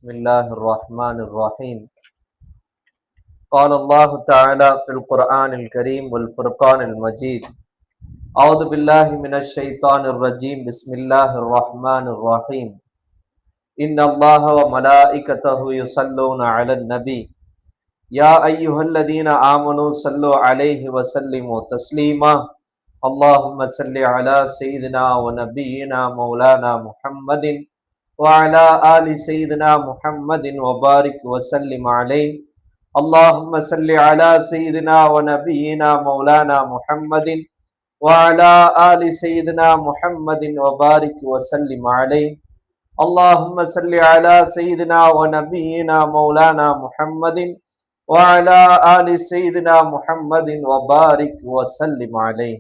بسم الله الرحمن الرحيم. قال الله تعالى في القرآن الكريم والفرقان المجيد: أعوذ بالله من الشيطان الرجيم. بسم الله الرحمن الرحيم. إن الله وملائكته يصلون على النبي يا أيها الذين آمنوا صلوا عليه وسلموا تسليما. اللهم صل على سيدنا ونبينا مولانا محمد وعلى آل سيدنا محمد وبارك وسلم عليه. اللهم صل على سيدنا ونبينا مولانا محمد وعلى آل سيدنا محمد وبارك وسلم عليه. اللهم صل على سيدنا ونبينا مولانا محمد وعلى آل سيدنا محمد وبارك وسلم عليه.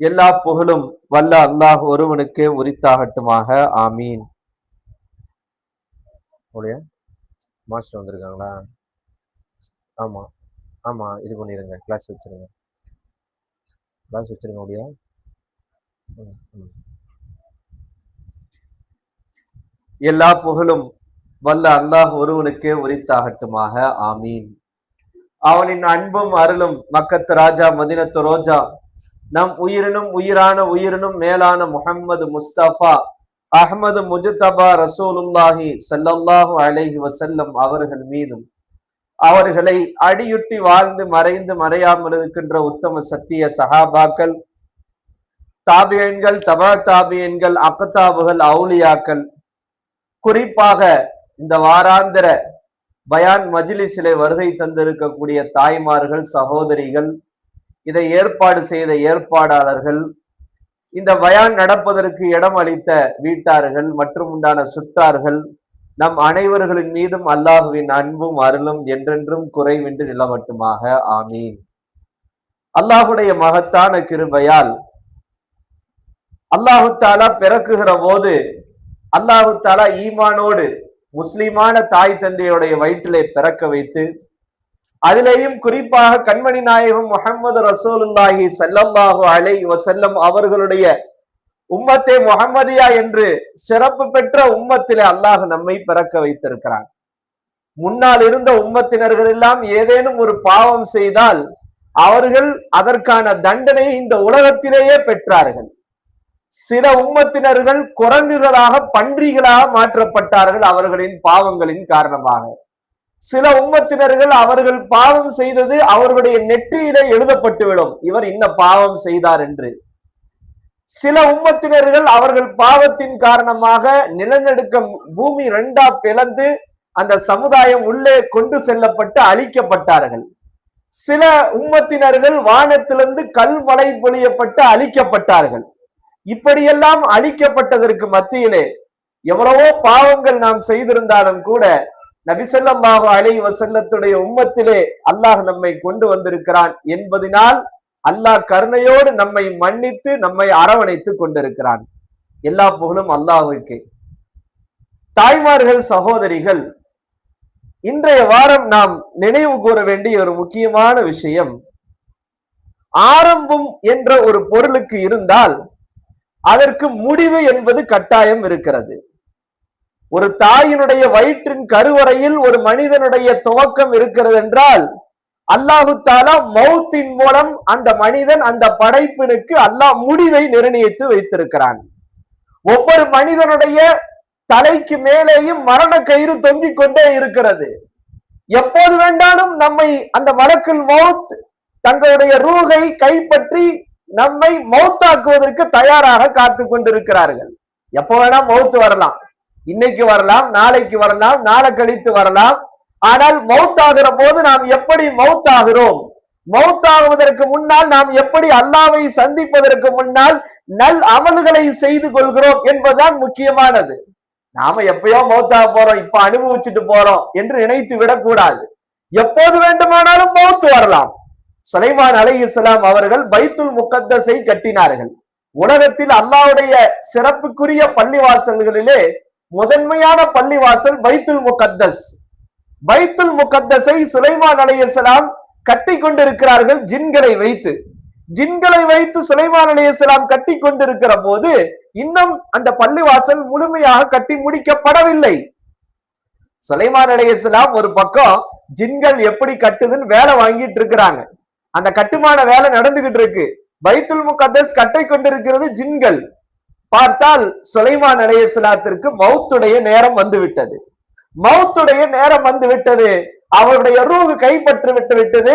எல்லா புகழும் வல்ல அல்லாஹ் ஒருவனுக்கே உரித்தாகட்டுமாக. ஆமீன். மாஸ்டர் வந்திருக்காங்களா? ஆமா ஆமா, இது பண்ணிருங்க, கிளாஸ் வச்சிருங்க முடியா. எல்லா புகழும் வல்ல அல்லாஹ் ஒருவனுக்கே உரித்தாகட்டுமாக. ஆமீன். அவனின் அன்பும் அருளும் மக்கத்து ராஜா மதினத்து ரோஜா நம் உயிரினும் உயிரினும் மேலான முஹம்மது முஸ்தபா அஹ்மது முஜ்தபா ரசூலுல்லாஹி ஸல்லல்லாஹு அலைஹி வஸல்லம் அவர்கள் மீதும், அவர்களை அடியுட்டி வாழ்ந்து மறைந்து மறையாமல் இருக்கின்ற உத்தம சத்திய சஹாபாக்கள், தாபியன்கள், தபா தாபியன்கள், அக்தாபுகள், அவுலியாக்கள், குறிப்பாக இந்த வாராந்திர பயான் மஜ்லிஸிலே வருகை தந்திருக்கக்கூடிய தாய்மார்கள், சகோதரிகள், இதை ஏற்பாடு செய்த ஏற்பாடாளர்கள், இந்த பயான் நடப்பதற்கு இடம் அளித்த வீட்டார்கள் மற்றும் உண்டான சுற்றார்கள், நம் அனைவர்களின் மீதும் அல்லாஹுவின் அன்பும் அருளும் என்றென்றும் குறைவின்றி நிலவட்டுமாக. ஆமீன். அல்லாஹுடைய மகத்தான கிருபையால் அல்லாஹு தாலா பிறக்குகிற போது அல்லாஹு தாலா ஈமானோடு முஸ்லிமான தாய் தந்தையுடைய வயிற்றிலே பிறக்க வைத்து, அதிலேயும் குறிப்பாக கண்மணி நாயகம் முஹம்மது ரசூலுல்லாஹி ஸல்லல்லாஹு அலைஹி வஸல்லம் அவர்களுடைய உம்மத்தே முஹம்மதியா என்று சிறப்பு பெற்ற உம்மத்திலே அல்லாஹ் நம்மை பிறக்க வைத்திருக்கிறான். முன்னால் இருந்த உம்மத்தினர்கள் எல்லாம் ஏதேனும் ஒரு பாவம் செய்தால் அவர்கள் அதற்கான தண்டனை இந்த உலகத்திலேயே பெற்றார்கள். சில உம்மத்தினர்கள் குரங்குகளாக, பன்றிகளாக மாற்றப்பட்டார்கள் அவர்களின் பாவங்களின் காரணமாக. சில உம்மத்தினர்கள் அவர்கள் பாவம் செய்தது அவர்களுடைய நெற்றியிலே எழுதப்பட்டுவிடும், இவர் இன்ன பாவம் செய்தார் என்று. சில உம்மத்தினர்கள் அவர்கள் பாவத்தின் காரணமாக நிலநடுக்கம், பூமி இரண்டா பிளந்து அந்த சமுதாயம் உள்ளே கொண்டு செல்லப்பட்டு அழிக்கப்பட்டார்கள். சில உம்மத்தினர்கள் வானத்திலிருந்து கல்மழை பொழியப்பட்டு அழிக்கப்பட்டார்கள். இப்படியெல்லாம் அழிக்கப்பட்டதற்கு மத்தியிலே எவ்வளவோ பாவங்கள் நாம் செய்திருந்தாலும் கூட நபி ஸல்லல்லாஹு அலைஹி வஸல்லத்துடைய உம்மத்திலே அல்லாஹ் நம்மை கொண்டு வந்திருக்கிறான் என்பதனால் அல்லாஹ் கருணையோடு நம்மை மன்னித்து நம்மை அரவணைத்து கொண்டிருக்கிறான். எல்லா புகழும் அல்லாஹ்வுக்கே. தாய்மார்கள், சகோதரிகள், இன்றைய வாரம் நாம் நினைவு கூற வேண்டிய ஒரு முக்கியமான விஷயம், ஆரம்பம் என்ற ஒரு பொருளுக்கு இருந்தால் அதற்கு முடிவு என்பது கட்டாயம் இருக்கிறது. ஒரு தாயினுடைய வயிற்றின் கருவறையில் ஒரு மனிதனுடைய துவக்கம் இருக்கிறது என்றால் அல்லாஹு தாலா மௌத்தின் மூலம் அந்த மனிதன், அந்த படைப்பினுக்கு அல்லாஹ் முடிவை நிர்ணயித்து வைத்திருக்கிறான். ஒவ்வொரு மனிதனுடைய தலைக்கு மேலேயும் மரண கயிறு தொங்கிக் கொண்டே இருக்கிறது. எப்போது வேண்டாலும் நம்மை அந்த மலக்குல் மௌத் தங்களுடைய ரூஹை கைப்பற்றி நம்மை மௌத்தாக்குவதற்கு தயாராக காத்து கொண்டிருக்கிறார்கள். எப்போ வேணா மௌத்து வரலாம், இன்னைக்கு வரலாம், நாளைக்கு வரலாம், நாளை கழித்து வரலாம். ஆனால் மௌத்தாகிற போது நாம் எப்படி மௌத்தாகிறோம், மௌத்தாகுவதற்கு முன்னால் நாம் எப்படி அல்லாஹ்வை சந்திப்பதற்கு முன்னால் நல் அமல்களை செய்து கொள்கிறோம் என்பதுதான் முக்கியமானது. நாம எப்பயோ மௌத்தாக போறோம், இப்ப அனுபவிச்சுட்டு போறோம் என்று நினைத்து விடக்கூடாது. எப்போது வேண்டுமானாலும் மௌத்து வரலாம். சுலைமான் அலைஹிஸ்ஸலாம் அவர்கள் பைத்துல் முகத்தஸை கட்டினார்கள். உலகத்தில் அல்லாஹ்வுடைய சிறப்புக்குரிய பள்ளிவாசல்களிலே முதன்மையான பள்ளிவாசல் பைத்துல் முகத்தஸ். பைத்துல் முகத்தஸை சுலைமான் அலைஹிஸ்ஸலாம் கட்டி கொண்டிருக்கிறார்கள் ஜின்களை வைத்து சுலைமான் அலைஹிஸ்ஸலாம் கட்டி கொண்டிருக்கிற போது இன்னும் அந்த பள்ளிவாசல் முழுமையாக கட்டி முடிக்கப்படவில்லை. சுலைமான் அலைஹிஸ்ஸலாம் ஒரு பக்கம் ஜின்கள் எப்படி கட்டுதுன்னு வேலை வாங்கிட்டு இருக்கிறாங்க. அந்த கட்டுமான வேலை நடந்துகிட்டு இருக்கு. பைத்துல் முகத்தஸ் கட்டை கொண்டிருக்கிறது ஜின்கள். பார்த்தால் சுலைமான் அலைஹிஸ்ஸலாத்திற்கு மௌத்துடைய நேரம் வந்து விட்டது. மௌத்துடைய நேரம் வந்து விட்டது. அவருடைய ரூஹ் கைப்பற்றி விட்டது.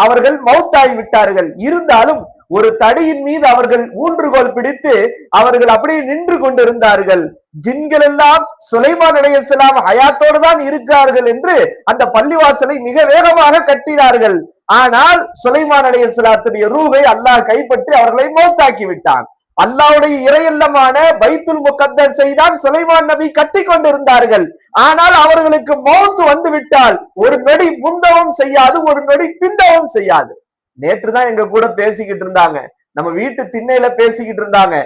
அவர்கள் மௌத்தாகி விட்டார்கள். இருந்தாலும் ஒரு தடியின் மீது அவர்கள் ஊன்றுகோல் பிடித்து அவர்கள் அப்படியே நின்று கொண்டிருந்தார்கள். ஜின்கள் எல்லாம் சுலைமான் அலைஹிஸ்ஸலாம் ஹயாத்தோடு தான் இருக்கிறார்கள் என்று அந்த பள்ளிவாசலை மிக வேகமாக கட்டினார்கள். ஆனால் சுலைமான் அலைஹிஸ்ஸலாத்துடைய ரூஹை அல்லாஹ் கைப்பற்றி அவர்களை மௌத்தாக்கி விட்டான். அல்லாஹ்வுடைய இறையல்லமான பைத்துல் முகத்தஸை தான் சுலைமான் நபி கட்டி கொண்டிருந்தார்கள். ஆனால் அவர்களுக்கு மௌத் வந்து விட்டால் ஒரு நொடி முந்தவும் செய்யாது, ஒரு நொடி பிந்தவும் செய்யாது. நேற்று தான் எங்க கூட பேசிக்கிட்டு இருந்தாங்க, நம்ம வீட்டு திண்ணையில பேசிக்கிட்டு இருந்தாங்க.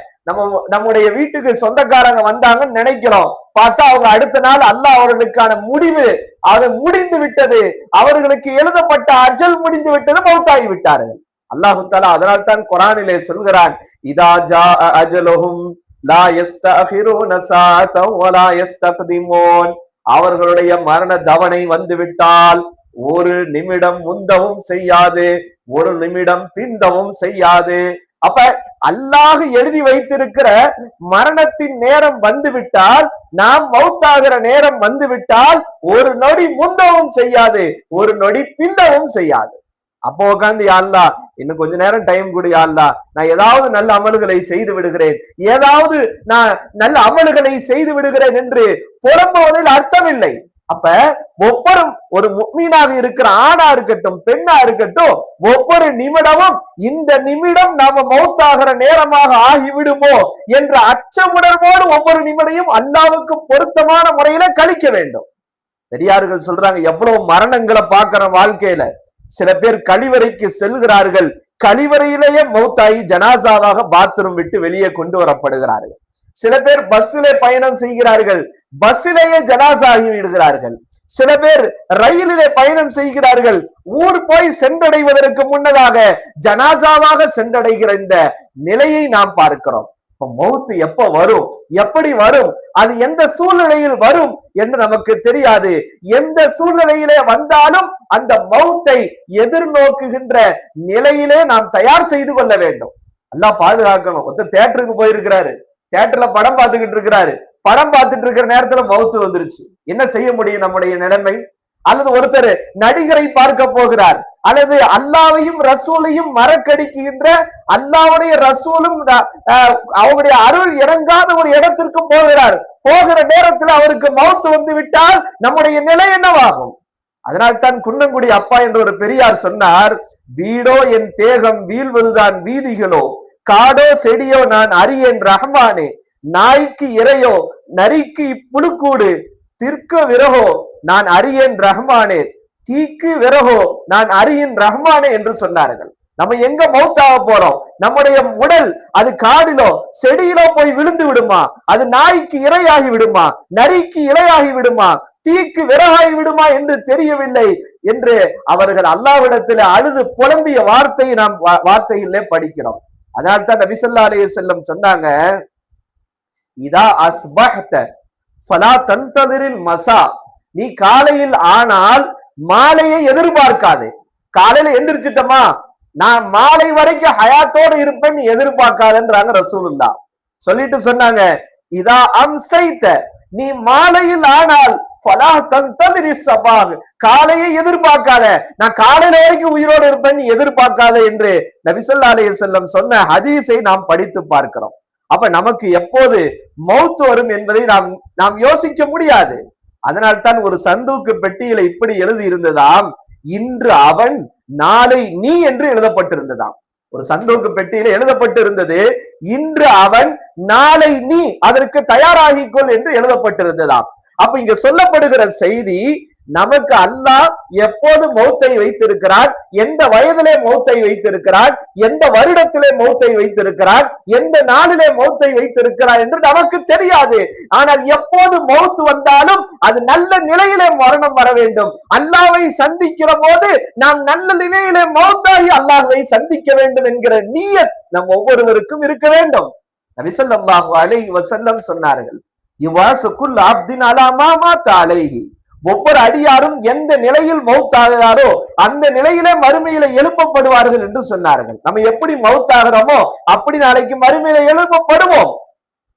நம்முடைய வீட்டுக்கு சொந்தக்காரங்க வந்தாங்கன்னு நினைக்கிறோம். பார்த்தா அவங்க அடுத்த நாள் அல்லாஹ் அவர்களுக்கான முடிவு அது முடிந்து விட்டது. அவர்களுக்கு எழுதப்பட்ட அஜல் முடிந்து விட்டது, மௌத்தாகி விட்டார்கள். அல்லாஹு தஆலா அதனால் தான் குர்ஆனிலே சொல்கிறான், இதா ஜாஅ அஜலுஹும் லா யஸ்தஅகிருன ஸாஅத்தன் வலா யஸ்தக்திமூன். அவர்களுடைய மரண தவணை வந்து விட்டால் ஒரு நிமிடம் முந்தவும் செய்யாது, ஒரு நிமிடம் பிந்தவும் செய்யாது. அப்ப அல்லாஹ் எழுதி வைத்திருக்கிற மரணத்தின் நேரம் வந்து விட்டால், நாம் மௌத்தாகிற நேரம் வந்து விட்டால் ஒரு நொடி முந்தவும் செய்யாது, ஒரு நொடி பிந்தவும் செய்யாது. அப்போ உட்காந்து யா அல்லாஹ் இன்னும் கொஞ்ச நேரம் டைம் கொடு யா அல்லாஹ், நான் ஏதாவது நல்ல அமல்களை செய்து விடுகிறேன், ஏதாவது நான் நல்ல அமல்களை செய்து விடுகிறேன் என்று புலம்புவதில் அர்த்தமில்லை. அப்ப ஒவ்வொரு ஒரு முஃமினாக இருக்கிற ஆணா இருக்கட்டும் பெண்ணா இருக்கட்டும், ஒவ்வொரு நிமிடமும் இந்த நிமிடம் நாம மௌத்தாகிற நேரமாக ஆகிவிடுமோ என்ற அச்சமுணர்வோடு ஒவ்வொரு நிமிடையும் அல்லாஹ்வுக்கு பொருத்தமான முறையில கழிக்க வேண்டும். பெரியார்கள் சொல்றாங்க, எவ்வளவு மரணங்களை பார்க்கிற வாழ்க்கையில. சில பேர் கழிவறைக்கு செல்கிறார்கள், கழிவறையிலேயே மௌத்தாகி ஜனாசாவாக பாத்ரூம் விட்டு வெளியே கொண்டு வரப்படுகிறார்கள். சில பேர் பஸ்ஸிலே பயணம் செய்கிறார்கள், பஸ்ஸிலேயே ஜனாசாகி விடுகிறார்கள். சில பேர் ரயிலிலே பயணம் செய்கிறார்கள், ஊர் போய் சென்றடைவதற்கு முன்னதாக ஜனாசாவாக சென்றடைகிற இந்த நிலையை நாம் பார்க்கிறோம். இப்ப மௌத்து எப்ப வரும், எப்படி வரும், அது எந்த சூழ்நிலையில் வரும் என்று நமக்கு தெரியாது. எந்த சூழ்நிலையிலே வந்தாலும் அந்த மௌத்தை எதிர்நோக்குகின்ற நிலையிலே நாம் தயார் செய்து கொள்ள வேண்டும். அல்லாஹ் பாதுகாக்கணும். ஒருத்தர் தியேட்டருக்கு போயிருக்கிறாரு, தியேட்டர்ல படம் பார்த்துக்கிட்டு இருக்கிறாரு, படம் பார்த்துட்டு இருக்கிற நேரத்துல மௌத்து வந்துருச்சு. என்ன செய்ய முடியும் நம்முடைய நிலைமை? அல்லது ஒருத்தர் நடிகரை பார்க்க போகிறார், அல்லது அல்லாவையும் ரசூலையும் மறக்கடிக்கின்ற அல்லாவுடைய ரசூலும் அவருடைய அருள் இறங்காத ஒரு இடத்திற்கு போகிறார். போகிற நேரத்தில் அவருக்கு மௌத்து வந்து விட்டால் நம்முடைய நிலை என்னவாகும்? அதனால் தான் குன்னங்குடி அப்பா என்ற ஒரு பெரியார் சொன்னார், வீடோ என் தேகம் வீழ்வதுதான் வீதிகளோ, காடோ செடியோ நான் அறியேன் ரஹ்மானே, நாய்க்கு இறையோ நரிக்கு புழுக்கூடு, திர்க்க விரகோ நான் அறியேன் ரஹ்மானே, தீக்கு விரகோ நான் அறியேன் ரஹ்மானே என்று சொன்னார்கள். நம்ம எங்க மௌத்தாக போறோம்? நம்முடைய உடல் அது காடிலோ செடியிலோ போய் விழுந்து விடுமா? அது நாய்க்கு இரையாகி விடுமா? நரிக்கு இரையாகி விடுமா? தீக்கு விறகாகி விடுமா என்று தெரியவில்லை என்று அவர்கள் அல்லாஹ்விடத்தில் அழுது புலம்பிய வார்த்தையை நாம் வார்த்தையிலே படிக்கிறோம். அதனால்தான் நபி ஸல்லல்லாஹு அலைஹி வஸல்லம் சொன்னாங்க, இதா அஸ்பஹ்த ஃபலா தன்ததிரில் மஸா. நீ காலையில் ஆனால் மாலையை எதிர்பார்க்காதே. காலையில எந்திரிச்சிட்டமா நான் மாலை வரைக்கும் ஹயாத்தோடு இருப்பேன் எதிர்பார்க்காதன்றாங்க ரசூலுல்லாஹ். சொல்லிட்டு சொன்னாங்க, இதா அம்சைத, நீ மாலையில் ஆனால் ஃபலா தன்ததிரி ஸபாஹ், காலையை எதிர்பார்க்காத, நான் காலையில வரைக்கும் உயிரோடு இருப்பேன் எதிர்பார்க்காத என்று நபி ஸல்லல்லாஹு அலைஹி வஸல்லம் சொன்ன ஹதீஸை நாம் படித்து பார்க்கிறோம். அப்ப நமக்கு எப்போது மௌத் வரும் என்பதை நாம் யோசிக்க முடியாது. அதனால்தான் ஒரு சந்தூக்கு பெட்டியில இப்படி எழுதி இருந்ததாம், இன்று அவன் நாளை நீ என்று எழுதப்பட்டிருந்ததாம். ஒரு சந்தூக்கு பெட்டியில எழுதப்பட்டு இருந்தது, இன்று அவன் நாளை நீ, அதற்கு தயாராகிக்கொள் என்று எழுதப்பட்டிருந்ததாம். அப்ப இங்க சொல்லப்படுகிற செய்தி, நமக்கு அல்லாஹ் எப்போது மௌத்தை வைத்திருக்கிறான், எந்த வயதிலே மௌத்தை வைத்திருக்கிறான், எந்த வருடத்திலே மௌத்தை வைத்திருக்கிறான், எந்த நாளிலே மௌத்தை வைத்திருக்கிறான் என்று நமக்கு தெரியாது. ஆனால் எப்போது மௌத்து வந்தாலும் அது நல்ல நிலையிலே மரணம் வர வேண்டும். அல்லாஹ்வை சந்திக்கிற போது நாம் நல்ல நிலையிலே மௌத்தாகி அல்லாஹ்வை சந்திக்க வேண்டும் என்கிற நியத் நம் ஒவ்வொருவருக்கும் இருக்க வேண்டும். நபி ஸல்லல்லாஹு அலைஹி வஸல்லம் சொன்னார்கள், யுவாஸு குல் அப்தின் அலா மா மாத அலைஹி ஒவ்வொரு அடியாரும் எந்த நிலையில் மௌத்தாகிறாரோ அந்த நிலையிலே மறுமையில எழுப்பப்படுவார்கள் என்று சொன்னார்கள். நம்ம எப்படி மௌத்தாகிறோமோ அப்படி நாளைக்கு மறுமையில எழுப்பப்படுவோம்.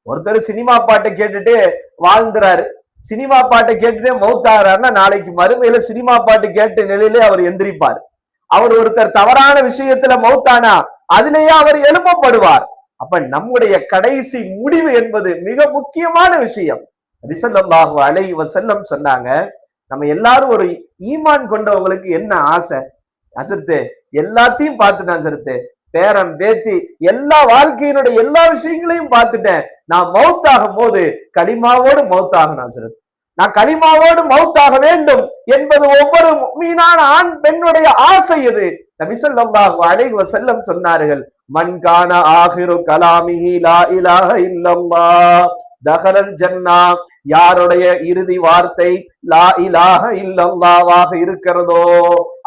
ஒருத்தர் சினிமா பாட்டை கேட்டுட்டு வாழ்ந்துறாரு, சினிமா பாட்டை கேட்டுட்டே மௌத்தாகிறாருன்னா நாளைக்கு மறுமையில சினிமா பாட்டு கேட்ட நிலையிலே அவர் எந்திரிப்பார். அவர் ஒருத்தர் தவறான விஷயத்துல மௌத்தானா அதிலேயே அவர் எழுப்பப்படுவார். அப்ப நம்முடைய கடைசி முடிவு என்பது மிக முக்கியமான விஷயம். நபி ஸல்லல்லாஹு அலைஹி வஸல்லம் சொன்னாங்க, நம்ம எல்லாரும் ஒரு ஈமான் கொண்டவங்களுக்கு என்ன ஆசை? ஹசரத்து எல்லாத்தையும் பார்த்துட்டேன் ஹசரத்து, பேரன் பேத்தி எல்லா வாழ்க்கையினுடைய எல்லா விஷயங்களையும் பார்த்துட்டேன், நான் மௌத்தாகும் போது கலிமாவோடு மௌத்தாகணும் ஹசரத், நான் கலிமாவோடு மௌத்தாக வேண்டும் என்பது ஒவ்வொரு முஃமினான ஆண் பெண்ணுடைய ஆசை. இது நபி ஸல்லல்லாஹு அலைஹி வஸல்லம் சொன்னார்கள், மன் கான ஆகிரு கலாமிஹி லா இலாஹ இல்லல்லாஹ் தஹலல் ஜன்னா, யாருடைய இறுதி வார்த்தை லா இலாஹ இல்லல்லாஹ்வாக இருக்கிறதோ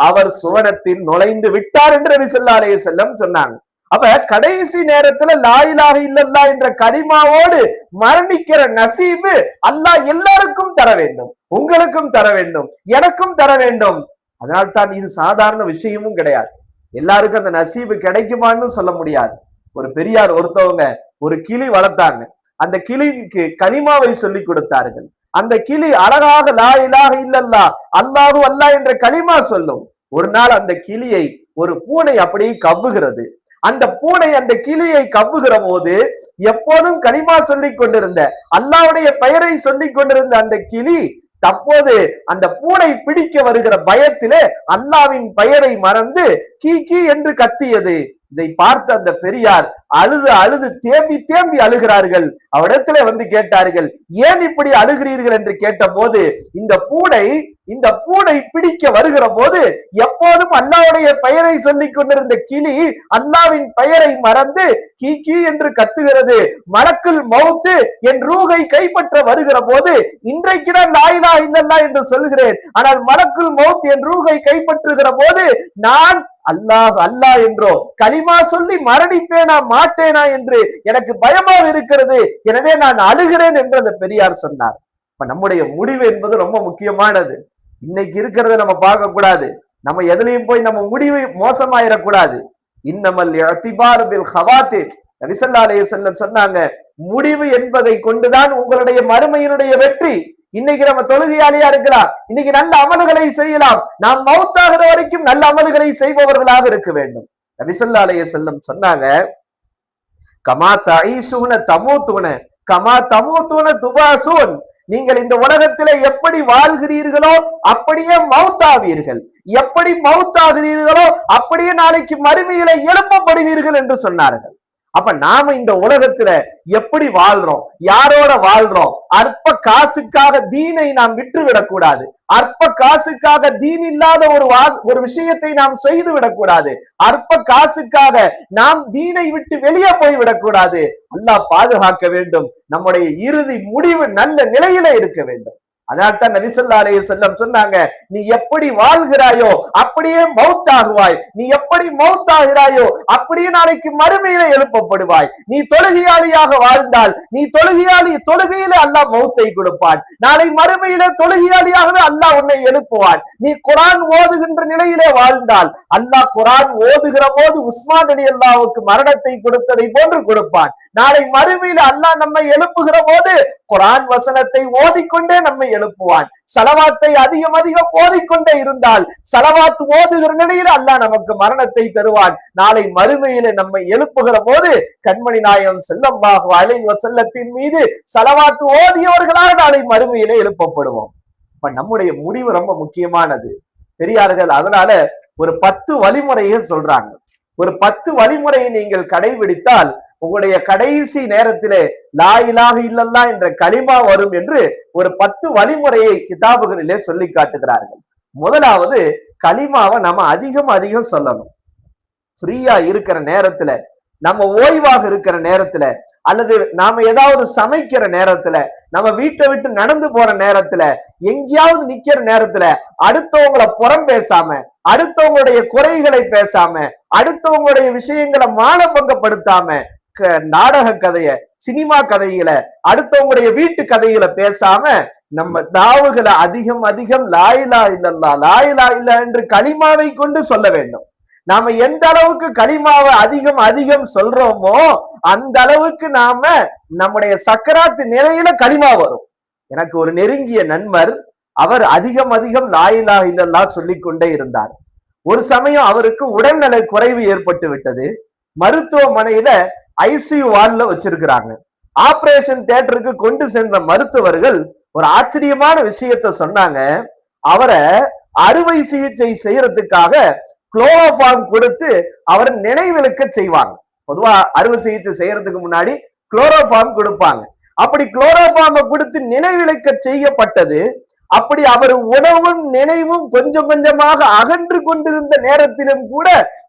அவர் சுவனத்தில் நுழைந்து விட்டார் என்று நபி ஸல்லல்லாஹு அலைஹி வஸல்லம் சொன்னாங்க. அப்ப கடைசி நேரத்துல லா இலாஹ இல்லல்லாஹ் என்ற கலிமாவோடு மரணிக்கிற நசீபு அல்லாஹ் எல்லாருக்கும் தர வேண்டும், உங்களுக்கும் தர வேண்டும், எனக்கும் தர வேண்டும். அதனால்தான் இது சாதாரண விஷயமும் கிடையாது. எல்லாருக்கும் அந்த நசீபு கிடைக்குமான்னு சொல்ல முடியாது. ஒரு பெரியார் ஒருத்தவங்க ஒரு கிளி வளர்த்தாங்க, அந்த கிளிக்கு கலிமாவை சொல்லி கொடுத்தார்கள். அந்த கிளி அழகாக லா இலாஹ இல்லல்லாஹ் அல்லாஹு அல்லாஹ் என்ற கலிமா சொல்லும். ஒரு நாள் அந்த கிளியை ஒரு பூனை அப்படியே கவ்வுகிறது. அந்த பூனை அந்த கிளியை கவ்வுகிற போது எப்போதும் கலிமா சொல்லிக் கொண்டிருந்த அல்லாஹ்வுடைய பெயரை சொல்லிக் கொண்டிருந்த அந்த கிளி தற்போது அந்த பூனை பிடிக்க வருகிற பயத்திலே அல்லாஹ்வின் பெயரை மறந்து கீ கீ என்று கத்தியது. இதை பார்த்த அந்த பெரியார் அழுது அழுது தேம்பி தேம்பி அழுகிறார்கள். அவரிடத்துல வந்து கேட்டார்கள், ஏன் இப்படி அழுகிறீர்கள் என்று கேட்ட போது, இந்த பூனை பிடிக்க வருகிற போது எப்போதும் அல்லாஹ்வுடைய பெயரை சொல்லிக் கொண்டிருந்த கிளி அல்லாஹ்வின் பெயரை மறந்து கீ கீ என்று கத்துகிறது. மலக்குல் மௌத்து என் ரூஹை கைப்பற்ற வருகிற போது இன்றைக்கு நான் லா இலாஹ இல்லல்லாஹ் என்று சொல்கிறேன், ஆனால் மலக்குல் மௌத் என் ரூஹை கைப்பற்றுகிற போது நான் அல்லாஹ் அல்லாஹ் என்றோ கலிமா சொல்லி மரணிப்பேனா மாட்டேனா என்று எனக்கு பயமாக இருக்கிறது, எனவே நான் அழுகிறேன் என்று அந்த பெரியார் சொன்னார். இப்ப நம்முடைய முடிவு என்பது ரொம்ப முக்கியமானது. இன்னைக்கு இருக்கிறத நம்ம பார்க்க கூடாது, நம்ம எதுலையும் போய் நம்ம முடிவு மோசமாயிடக்கூடாது. இன்னமல் இஅ்திபார் பில் ஹவாத்திர், நபி ஸல்லல்லாஹு அலைஹி வஸல்லம் சொன்னாங்க, முடிவு என்பதை கொண்டுதான் உங்களுடைய மறுமையினுடைய வெற்றி. இன்னைக்கு நம்ம தொழுகையாளியா இருக்கலாம், இன்னைக்கு நல்ல அமல்களை செய்யலாம், நாம் மௌத்தாகிற வரைக்கும் நல்ல அமல்களை செய்பவர்களாக இருக்க வேண்டும். நபி ஸல்லல்லாஹு அலைஹி வஸல்லம் சொன்னாங்க, கமா தஈஷூன தமூதுன கமா தமூதுன துபாசூன், நீங்கள் இந்த உலகத்திலே எப்படி வாழ்கிறீர்களோ அப்படியே மௌத்தாவீர்கள், எப்படி மௌத்தாகிறீர்களோ அப்படியே நாளைக்கு மறுமையில எழுப்பப்படுவீர்கள் என்று சொன்னார்கள். அப்ப நாம இந்த உலகத்துல எப்படி வாழ்றோம், யாரோட வாழ்றோம்? அற்ப காசுக்காக தீனை நாம் விட்டுவிடக் கூடாது. அற்ப காசுக்காக தீன் இல்லாத ஒரு விஷயத்தை நாம் செய்து விடக்கூடாது. அற்ப காசுக்காக நாம் தீனை விட்டு வெளியே போய் விடக்கூடாது. அல்லாஹ் பாதுகாக்க வேண்டும். நம்முடைய இறுதி முடிவு நல்ல நிலையில இருக்க வேண்டும். அதனால்தான் நபி ஸல்லல்லாஹு அலைஹி வஸல்லம் சொன்னாங்க, நீ எப்படி வாழ்கிறாயோ அப்படியே மௌத்தாகுவாய், நீ எப்படி மௌத்தாகிறாயோ அப்படியே நாளைக்கு மறுமையில எழுப்பப்படுவாய். நீ தொழுகையாளியாக வாழ்ந்தால் நீ தொழுகையில அல்லாஹ் மௌத்தை கொடுப்பான், நாளை மறுமையில தொழுகையாளியாகவே அல்லாஹ் உன்னை எழுப்புவான். நீ குர்ஆன் ஓதுகின்ற நிலையிலே வாழ்ந்தால் அல்லாஹ் குர்ஆன் ஓதுகிற போது உஸ்மான் ரலியல்லாஹுவுக்கு மரணத்தை கொடுத்ததை போன்று கொடுப்பான். நாளை மறுமையில அல்லாஹ் நம்மை எழுப்புகிற போது குர்ஆன் வசனத்தை ஓதிக்கொண்டே நம்மை எழுப்புவான். ஸலவாத்தை அதிகம் அதிகம் ஓதிக்கொண்டே இருந்தால் ஸலவாத் ஓதுகிற நிலையில அல்லாஹ் நமக்கு மரணத்தை தருவான். நாளை மறுமையில நம்மை எழுப்புகிற போது கண்மணி நாயகம் ஸல்லல்லாஹு அலைஹி வஸல்லத்தின் மீது ஸலவாத் ஓதியவர்களாக நாளை மறுமையில எழுப்பப்படுவோம். இப்ப நம்முடைய முடிவு ரொம்ப முக்கியமானது பெரியார்கள். அதனால ஒரு 10 வழிமுறையை சொல்றாங்க. ஒரு 10 வழிமுறையை நீங்கள் கடைபிடித்தால் உங்களுடைய கடைசி நேரத்திலே லா இலாஹ இல்லல்லாஹ் என்ற கலிமா வரும் என்று ஒரு 10 வழிமுறையை கிதாபுகளிலே சொல்லி காட்டுகிறார்கள். முதலாவது, கலிமாவை நம்ம அதிகம் சொல்லணும். ஃப்ரீயா இருக்கிற நேரத்துல, நம்ம ஓய்வாக இருக்கிற நேரத்துல, அல்லது நாம ஏதாவது சமைக்கிற நேரத்துல, நம்ம வீட்டை விட்டு நடந்து போற நேரத்துல, எங்கேயாவது நிக்கிற நேரத்துல அடுத்தவங்களை புறம் பேசாம, அடுத்தவங்களுடைய குறைகளை பேசாம, அடுத்தவங்களுடைய விஷயங்களை மானபங்கப்படுத்தாம நாடக கதைய, சினிமா கதைகளை, அடுத்தவங்களுடைய வீட்டு கதைகளை பேசாம நம்ம நாவுகளை அதிகம் அதிகம் லா இலாஹ இல்லல்லாஹ் லா இலாஹ இல்லல்லாஹ் என்று கலிமாவை கொண்டு சொல்ல வேண்டும். நாம எந்த அளவுக்கு கலிமாவை அதிகம் அதிகம் சொல்றோமோ அந்த அளவுக்கு நாம நம்முடைய சக்கராத்து நிலையில கலிமா வரும். எனக்கு ஒரு நெருங்கிய நண்பர், அவர் அதிகம் அதிகம் லா இலாஹ இல்லல்லாஹ் சொல்லிக் கொண்டே இருந்தார். ஒரு சமயம் அவருக்கு உடல்நல குறைவு ஏற்பட்டு விட்டது. மருத்துவமனையில ஐசியூ வார்டுல வச்சிருக்கிறாங்க. ஆபரேஷன் தியேட்டருக்கு கொண்டு சென்ற மருத்துவர்கள் ஒரு ஆச்சரியமான விஷயத்த சொன்னாங்க. அவரை அறுவை சிகிச்சை செய்யறதுக்காக குளோரோஃபார்ம் கொடுத்து அவரை நினைவிழக்க செய்வாங்க. பொதுவா அறுவை சிகிச்சை செய்யறதுக்கு முன்னாடி குளோரோஃபார்ம் கொடுப்பாங்க. அப்படி குளோரோஃபார்மை கொடுத்து நினைவிழக்க செய்யப்பட்டது. அப்படி அவர் உணவும் நினைவும் கொஞ்சம் கொஞ்சமாக அகன்று கொண்டிருந்த நேரத்திலும் கூட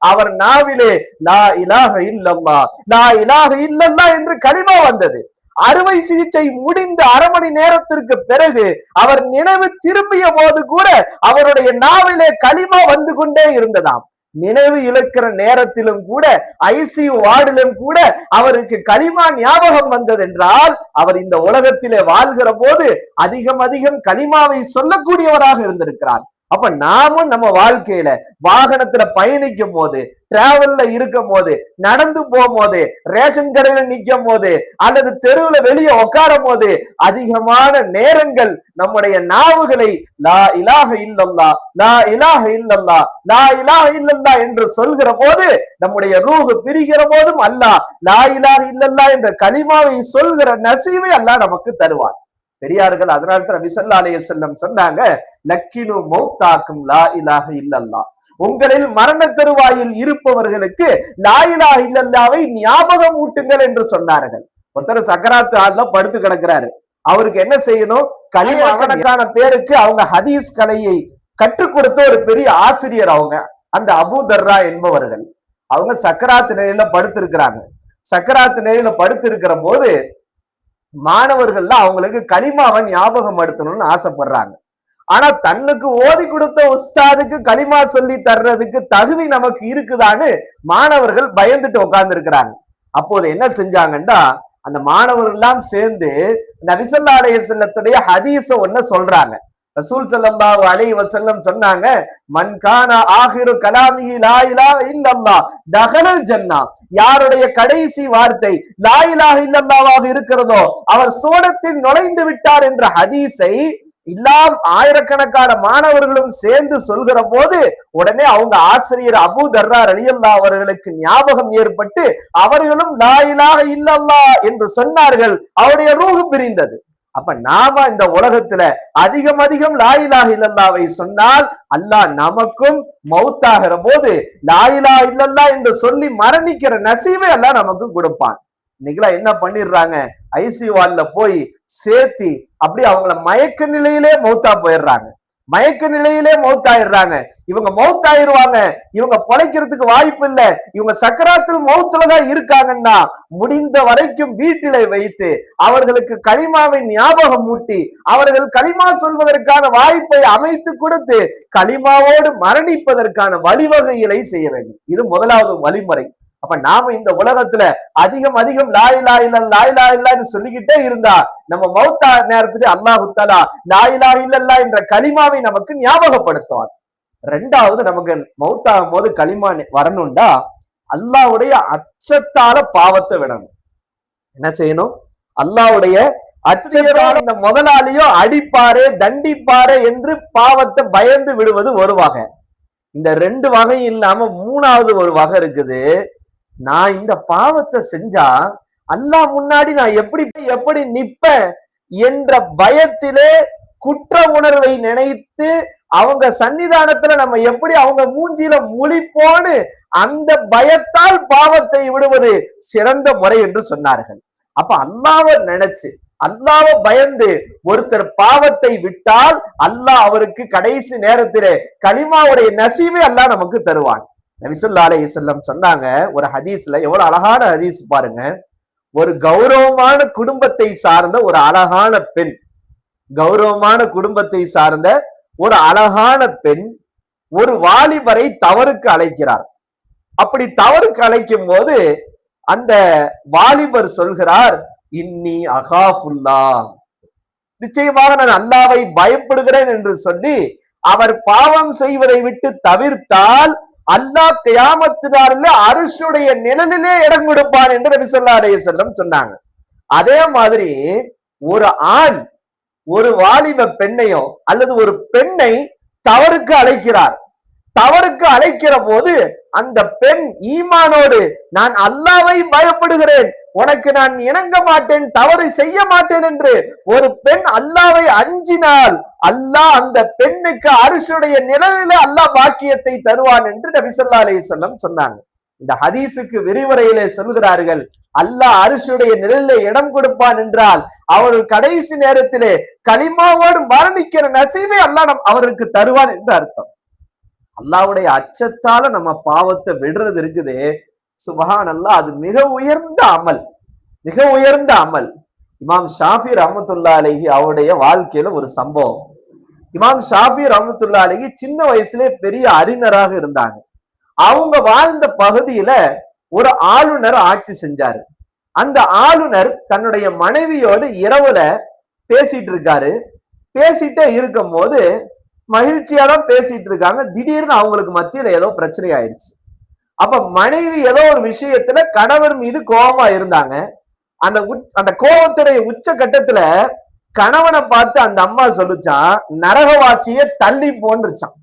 அவர் நாவிலே லா இலாஹ இல்லல்லாஹ் லா இலாஹ இல்லல்லாஹ் என்று கலிமா வந்தது. அறுவை சிகிச்சை முடிந்த அரை மணி நேரத்திற்கு பிறகு அவர் நினைவு திரும்பிய போது கூட அவருடைய நாவிலே கலிமா வந்து கொண்டே இருந்ததாம். நினைவு இழக்கிற நேரத்திலும் கூட ஐசியூ வார்டிலும் கூட அவருக்கு கலிமா ஞாபகம் வந்தது என்றால் அவர் இந்த உலகத்திலே வாழ்கிற போது அதிகம் அதிகம் கலிமாவை சொல்லக்கூடியவராக இருந்திருக்கிறார். அப்ப நாமும் நம்ம வாழ்க்கையில வாகனத்துல பயணிக்கும் போது, டிராவல்ல இருக்கும் போது, நடந்து போகும்போது, ரேஷன் கடையில நிற்கும் போது, அல்லது தெருவுல வெளியே உட்காரும் போது அதிகமான நேரங்கள் நம்முடைய நாவுகளை லா இலாஹ இல்லல்லாஹ் லா இலாஹ இல்லல்லாஹ் லா இலாஹ இல்லல்லாஹ் என்று சொல்கிற போது நம்முடைய ரூஹ் பிரிகிற போதும் அல்லாஹ் லா இலாஹ இல்லல்லாஹ் என்ற கலிமாவை சொல்கிற நசீவை அல்லாஹ் நமக்கு தருவார். பெரியார்கள் அதனால்தான் நபி ஸல்லல்லாஹு அலைஹி வஸல்லம் சொன்னாங்க, லக்கினு மௌத்தாக்கும் லா இலாஹ இல்லல்லாஹ், உங்களில் மரண தருவாயில் இருப்பவர்களுக்கு லா இலாஹ இல்லல்லாஹ்வை ஞாபகம் ஊட்டுங்கள் என்று சொன்னார்கள். ஒருத்தர் சக்கராத்து ஆள்ல படுத்து கிடக்கிறாரு. அவருக்கு என்ன செய்யணும்? கலிமாக்கணக்கான பேருக்கு அவங்க ஹதீஸ் கலையை கற்றுக் கொடுத்த ஒரு பெரிய ஆசிரியர் அவங்க, அந்த அபூ தர்ரா என்பவர்கள். அவங்க சக்கராத்து நிலையில படுத்திருக்கிறாங்க. சக்கராத்து நிலையில படுத்திருக்கிற போது மாணவர்கள்ல அவங்களுக்கு கலிமாவை ஞாபகம் படுத்தணும்னு ஆசைப்படுறாங்க. ஆனா தன்னுக்கு ஓதி கொடுத்த உஸ்தாதுக்கு கலிமா சொல்லி தர்றதுக்கு தகுதி நமக்கு இருக்குதான்னு மாணவர்கள் பயந்துட்டு உட்கார்ந்து இருக்கிறாங்க. அப்போது என்ன செஞ்சாங்கன்னா, அந்த மாணவர்கள் எல்லாம் சேர்ந்து நபி ஸல்லல்லாஹு அலைஹி வஸல்லத்துடைய ஹதீஸ ஒண்ணு சொல்றாங்க. ரசூல் ஸல்லல்லாஹு அலைஹி வஸல்லம் சொன்னாங்க, மன் கான ஆகிரு கலாமிஹி லா இலாஹ இல்லல்லாஹ் தகலல் ஜன்னா, யாருடைய கடைசி வார்த்தை லா இலாஹ இல்லல்லாஹ்வாக இருக்கிறதோ அவர் சுவனத்தில் நுழைந்து விட்டார் என்ற ஹதீஸை எல்லாம் ஆயிரக்கணக்கான மாணவர்களும் சேர்ந்து சொல்கிற போது உடனே அவங்க ஆசிரியர் அபூ தர்ரா ரலியல்லாஹு அவர்களுக்கு ஞாபகம் ஏற்பட்டு அவர்களும் லா இலாஹ இல்லல்லாஹ் என்று சொன்னார்கள். அவருடைய ரூஹ் பிரிந்தது. அப்ப நாம இந்த உலகத்துல அதிகம் அதிகம் லா இலாஹ இல்லல்லாஹ்வை சொன்னால் அல்லாஹ் நமக்கும் மௌத்தாகிற போது லா இலாஹ இல்லல்லாஹ் என்று சொல்லி மரணிக்கிற நசீவை அல்லாஹ் நமக்கு கொடுப்பான். இன்னைக்கெல்லாம் என்ன பண்ணிடுறாங்க, ஐசியூ வார்டுல போய் சேர்த்தி அப்படி அவங்கள மயக்க நிலையிலே மௌத்தா போயிடுறாங்க. மயக்க நிலையிலே மௌத்தாயிடுறாங்க. இவங்க மௌத்தாயிருவாங்க, இவங்க பொழைக்கிறதுக்கு வாய்ப்பு இல்லை, இவங்க சக்கராத்தில் மௌத்துலதான் இருக்காங்கன்னா முடிந்த வரைக்கும் வீட்டிலே வைத்து அவர்களுக்கு கலிமாவை ஞாபகம் ஊட்டி அவர்கள் கலிமா சொல்வதற்கான வாய்ப்பை அமைத்து கொடுத்து கலிமாவோடு மரணிப்பதற்கான வழிவகைகளை செய்ய வேண்டும். இது முதலாவது வழிமுறை. அப்ப நாம இந்த உலகத்துல அதிகம் அதிகம் லா இலாஹ இல்லல்லாஹ் லா இலாஹ இல்லல்லாஹ்னு சொல்லிக்கிட்டே இருந்தா நம்ம மௌத்தா நேரத்துக்கு அல்லாஹ் தஆலா லா இலாஹ இல்லல்லாஹ் என்ற கலிமாவை நமக்கு ஞாபகப்படுத்துவார். ரெண்டாவது, நமக்கு மௌத்தாகும் போது கலிமா வரணும்டா அல்லாஹ்வுடைய அச்சத்தால பாவத்தை விடணும். என்ன செய்யணும்? அல்லாஹ்வுடைய அச்சத்தால இந்த முதலாளியோ அடிப்பாரே தண்டிப்பாரே என்று பாவத்தை பயந்து விடுவது ஒரு வகை. இந்த ரெண்டு வகை இல்லாம மூணாவது ஒரு வகை இருக்குது. நான் இந்த பாவத்தை செஞ்சா அல்லாஹ் முன்னாடி நான் எப்படி நிப்பேன் என்ற பயத்திலே குற்ற உணர்வை நினைத்து அவங்க சன்னிதானத்துல நம்ம எப்படி அவங்க மூஞ்சில முழிப்போன்னு அந்த பயத்தால் பாவத்தை விடுவது சிறந்த முறை என்று சொன்னார்கள். அப்ப அல்லாஹ்வை நினைச்சு அல்லாஹ்வை பயந்து ஒருத்தர் பாவத்தை விட்டால் அல்லாஹ் அவருக்கு கடைசி நேரத்திலே கலிமாவுடைய நசீவை அல்லாஹ் நமக்கு தருவான். நபி ஸல்லல்லாஹு அலைஹி வஸல்லம் சொன்னாங்க ஒரு ஹதீஸ்ல, எவ்வளவு அழகான ஹதீஸ் பாருங்க. ஒரு கௌரவமான குடும்பத்தை சார்ந்த ஒரு அழகான பெண், கௌரவமான குடும்பத்தை சார்ந்த ஒரு அழகான பெண் ஒரு வாலிபரை தவறுக்கு அழைக்கிறார். அப்படி தவறுக்கு அழைக்கும் போது அந்த வாலிபர் சொல்கிறார், இன்னி அகாஃபுல்லா, நிச்சயமாக நான் அல்லாவை பயப்படுகிறேன் என்று சொல்லி அவர் பாவம் செய்வதை விட்டு தவிர்த்தால் அல்லாஹ் கியாமத்து நாளில் அரிசுடைய நிழலிலே இடம் கொடுப்பான் என்று நபி ஸல்லல்லாஹு அலைஹி வஸல்லம் சொன்னாங்க. அதே மாதிரி ஒரு ஆண் ஒரு வாலிப பெண்ணையோ அல்லது ஒரு பெண்ணை தவறுக்கு அழைக்கிறார். தவறுக்கு அழைக்கிற போது அந்த பெண் ஈமானோடு நான் அல்லாவை பயப்படுகிறேன், உனக்கு நான் இணங்க மாட்டேன், தவறு செய்ய மாட்டேன் என்று ஒரு பெண் அல்லாவை அஞ்சினால் அல்லாஹ் அந்த பெண்ணுக்கு அரிசுடைய நிழலில அல்லாஹ் பாக்கியத்தை தருவான் என்று நபி ஸல்லல்லாஹு அலைஹி வஸல்லம் சொன்னாங்க. இந்த ஹதீஸுக்கு விரிவுரையிலே சொல்கிறார்கள், அல்லாஹ் அரிசுடைய நிழலிலே இடம் கொடுப்பான் என்றால் அவர்கள் கடைசி நேரத்திலே கலிமாவோடு மரணிக்கிற நசீவை அல்லாஹ் அவருக்கு தருவான் என்று அர்த்தம். அல்லாஹ்வுடைய அச்சத்தால நம்ம பாவத்தை விடுறது இருக்குது, சுப்ஹானல்லாஹ், அது மிக உயர்ந்த அமல், மிக உயர்ந்த அமல். இமாம் ஷாஃபி ரஹ்மத்துல்லாஹி அலைஹி அவருடைய வாழ்க்கையில ஒரு சம்பவம். இமாம் ஷாஃபி ரஹ்மத்துல்லாஹி அலைஹி சின்ன வயசுலே பெரிய அறிஞராக இருந்தாங்க. அவங்க வாழ்ந்த பகுதியில ஒரு ஆளுநர் ஆட்சி செஞ்சாரு. அந்த ஆளுநர் தன்னுடைய மனைவியோடு இரவுல பேசிட்டு இருக்காரு. பேசிட்டே இருக்கும் போது மகிழ்ச்சியா தான் பேசிட்டு இருக்காங்க. திடீர்னு அவங்களுக்கு மத்தியில ஏதோ பிரச்சனை ஆயிடுச்சு. அப்ப மனைவி ஏதோ ஒரு விஷயத்துல கணவர் மீது கோபமா இருந்தாங்க. அந்த கோபத்துடைய உச்ச கட்டத்துல கணவனை பார்த்து அந்த அம்மா சொல்லுச்சான், நரகவாசிய தள்ளி போன்றுச்சான்.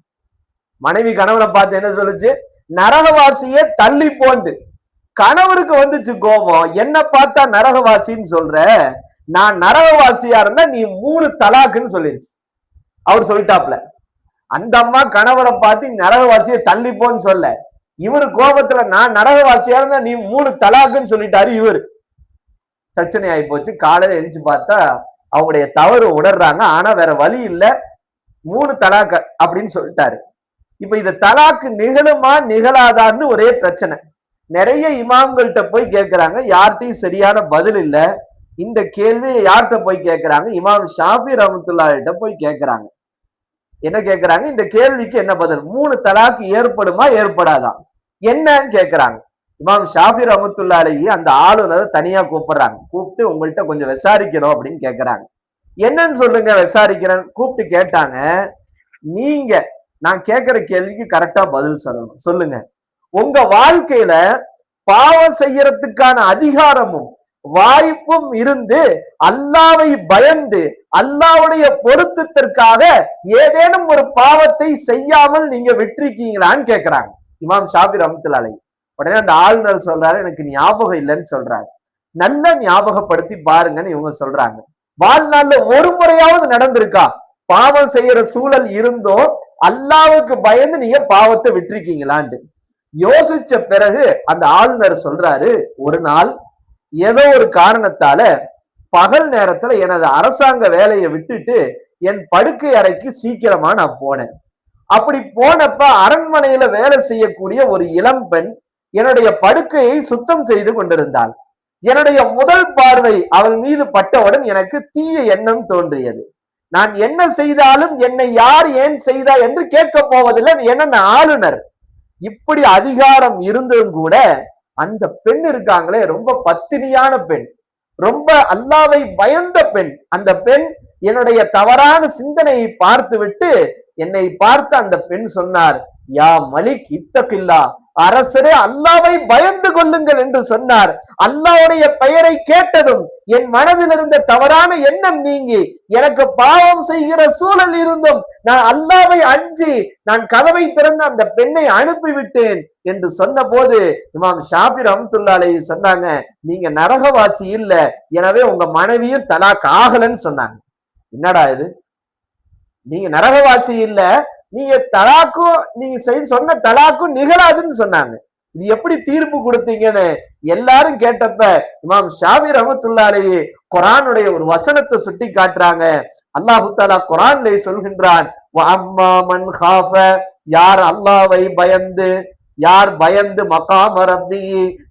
மனைவி கணவனை பார்த்து என்ன சொல்லுச்சு, நரகவாசிய தள்ளி போன்று. கணவருக்கு வந்துச்சு கோபம், என்ன பார்த்தா நரகவாசின்னு சொல்ற, நான் நரகவாசியா இருந்தா நீ 3 தலாக்குன்னு சொல்லிருச்சு. அவர் சொல்லிட்டாப்ல. அந்த அம்மா கணவரை பார்த்து நரகவாசிய தள்ளி போன்னு சொல்ல, இவரு கோபத்துல நான் நரகவாசியா இருந்தா நீ 3 தலாக்குன்னு சொல்லிட்டாரு. இவரு பிரச்சனை ஆகி போச்சு. காலையில எரிஞ்சு பார்த்தா அவங்களுடைய தவறு உணர்றாங்க. ஆனா வேற வழி இல்ல, 3 தலாக்கு அப்படின்னு சொல்லிட்டாரு. இப்ப இந்த தலாக்கு நிகழுமா நிகழாதான்னு ஒரே பிரச்சனை. நிறைய இமாம்கள்கிட்ட போய் கேட்கிறாங்க, யார்கிட்டையும் சரியான பதில் இல்ல. இந்த கேள்வியை யார்கிட்ட போய் கேட்கிறாங்க, இமாம் ஷாஃபி ரஹ்மத்துல்லாஹி கிட்ட போய் கேட்கிறாங்க. என்ன கேட்கிறாங்க, இந்த கேள்விக்கு என்ன பதில், 3 தலாக்கு ஏற்படுமா ஏற்படாதா என்னன்னு கேட்கிறாங்க. இமாம் ஷாஃபி ரஹ்மத்துல்லாஹி அலைஹி அந்த ஆளுநரை தனியா கூப்பிடுறாங்க. கூப்பிட்டு உங்கள்கிட்ட கொஞ்சம் விசாரிக்கணும் அப்படின்னு கேட்கிறாங்க. என்னன்னு சொல்லுங்க விசாரிக்கிறேன். கூப்பிட்டு கேட்டாங்க, நீங்க நான் கேட்கிற கேள்விக்கு கரெக்டா பதில் சொல்லணும். சொல்லுங்க, உங்க வாழ்க்கையில பாவம் செய்யறதுக்கான அதிகாரமும் வாய்ப்பும் இருந்து அல்லாவை பயந்து அல்லாவுடைய பொருத்தத்திற்காக ஏதேனும் ஒரு பாவத்தை செய்யாமல் நீங்க விட்டிருக்கீங்களான்னு கேட்கிறாங்க இமாம் ஷாஃபி ரஹ்மத்துல்லாஹி அலைஹி. உடனே அந்த ஆளுநர் சொல்றாரு, எனக்கு ஞாபகம் இல்லைன்னு சொல்றாரு. நல்ல ஞாபகப்படுத்தி பாருங்கன்னு இவங்க சொல்றாங்க. வாழ்நாள்ல ஒரு முறையாவது நடந்திருக்கா பாவம் செய்யற சூழல் இருந்தோ அல்லாவுக்கு பயந்து நீங்க பாவத்தை விட்டிருக்கீங்களான்னு யோசிச்ச பிறகு அந்த ஆளுநர் சொல்றாரு, ஒரு நாள் ஏதோ ஒரு காரணத்தால பகல் நேரத்துல எனது அரசாங்க வேலையை விட்டுட்டு என் படுக்கை அறைக்கு சீக்கிரமா நான் போனேன். அப்படி போனப்ப அரண்மனையில வேலை செய்யக்கூடிய ஒரு இளம் பெண் என்னுடைய படுக்கையை சுத்தம் செய்து கொண்டிருந்தாள். என்னுடைய முதல் பார்வை அவள் மீது பட்டவுடன் எனக்கு தீய எண்ணம் தோன்றியது. நான் என்ன செய்தாலும் என்னை யார் ஏன் செய்தா என்று கேட்க போவதில்லை. என்ன ஆளுநர், இப்படி அதிகாரம் இருந்தும் கூட அந்த பெண் இருக்காங்களே, ரொம்ப பத்தினியான பெண், ரொம்ப அல்லாவை பயந்த பெண். அந்த பெண் என்னுடைய தவறான சிந்தனையை பார்த்து விட்டு என்னை பார்த்து அந்த பெண் சொன்னார், யா மலிக் இத்தகில்லா, அரசரே அல்லாவை பயந்து கொள்ளுங்கள் என்று சொன்னார். அல்லாவுடைய பெயரை கேட்டதும் என் மனதில் இருந்த தவறான எண்ணம் நீங்கி எனக்கு பாவம் செய்கிற சூழல் இருந்தும் நான் அல்லாவை அஞ்சி நான் கதவை திறந்து அந்த பெண்ணை அனுப்பிவிட்டேன் என்று சொன்ன போது இமாம் ஷாஃபி ரஹ்மத்துல்லாஹி அலைஹி சொன்னாங்க, நீங்க நரகவாசி இல்ல, எனவே உங்க மனைவியும் தலாக் ஆகலன்னு சொன்னாங்க. என்னடா இது, நீங்க நரகவாசி இல்ல, நீங்க தலாக்கும் நீங்க சொன்ன தலாக்கும் நிகழாதுன்னு சொன்னாங்க. இது எப்படி தீர்ப்பு கொடுத்தீங்கன்னு எல்லாரும் கேட்டப்ப இமாம் ஷாஃபி ரஹ்மத்துல்லாஹி அலைஹி குர்ஆனுடைய ஒரு வசனத்தை சுட்டி காட்டுறாங்க. அல்லாஹ் தஆலா குர்ஆனிலே சொல்கின்றான், வஅம்மா மன் காஃப, யார் அல்லாஹ்வை பயந்து, யார் பயந்து மகாம ரப்பி,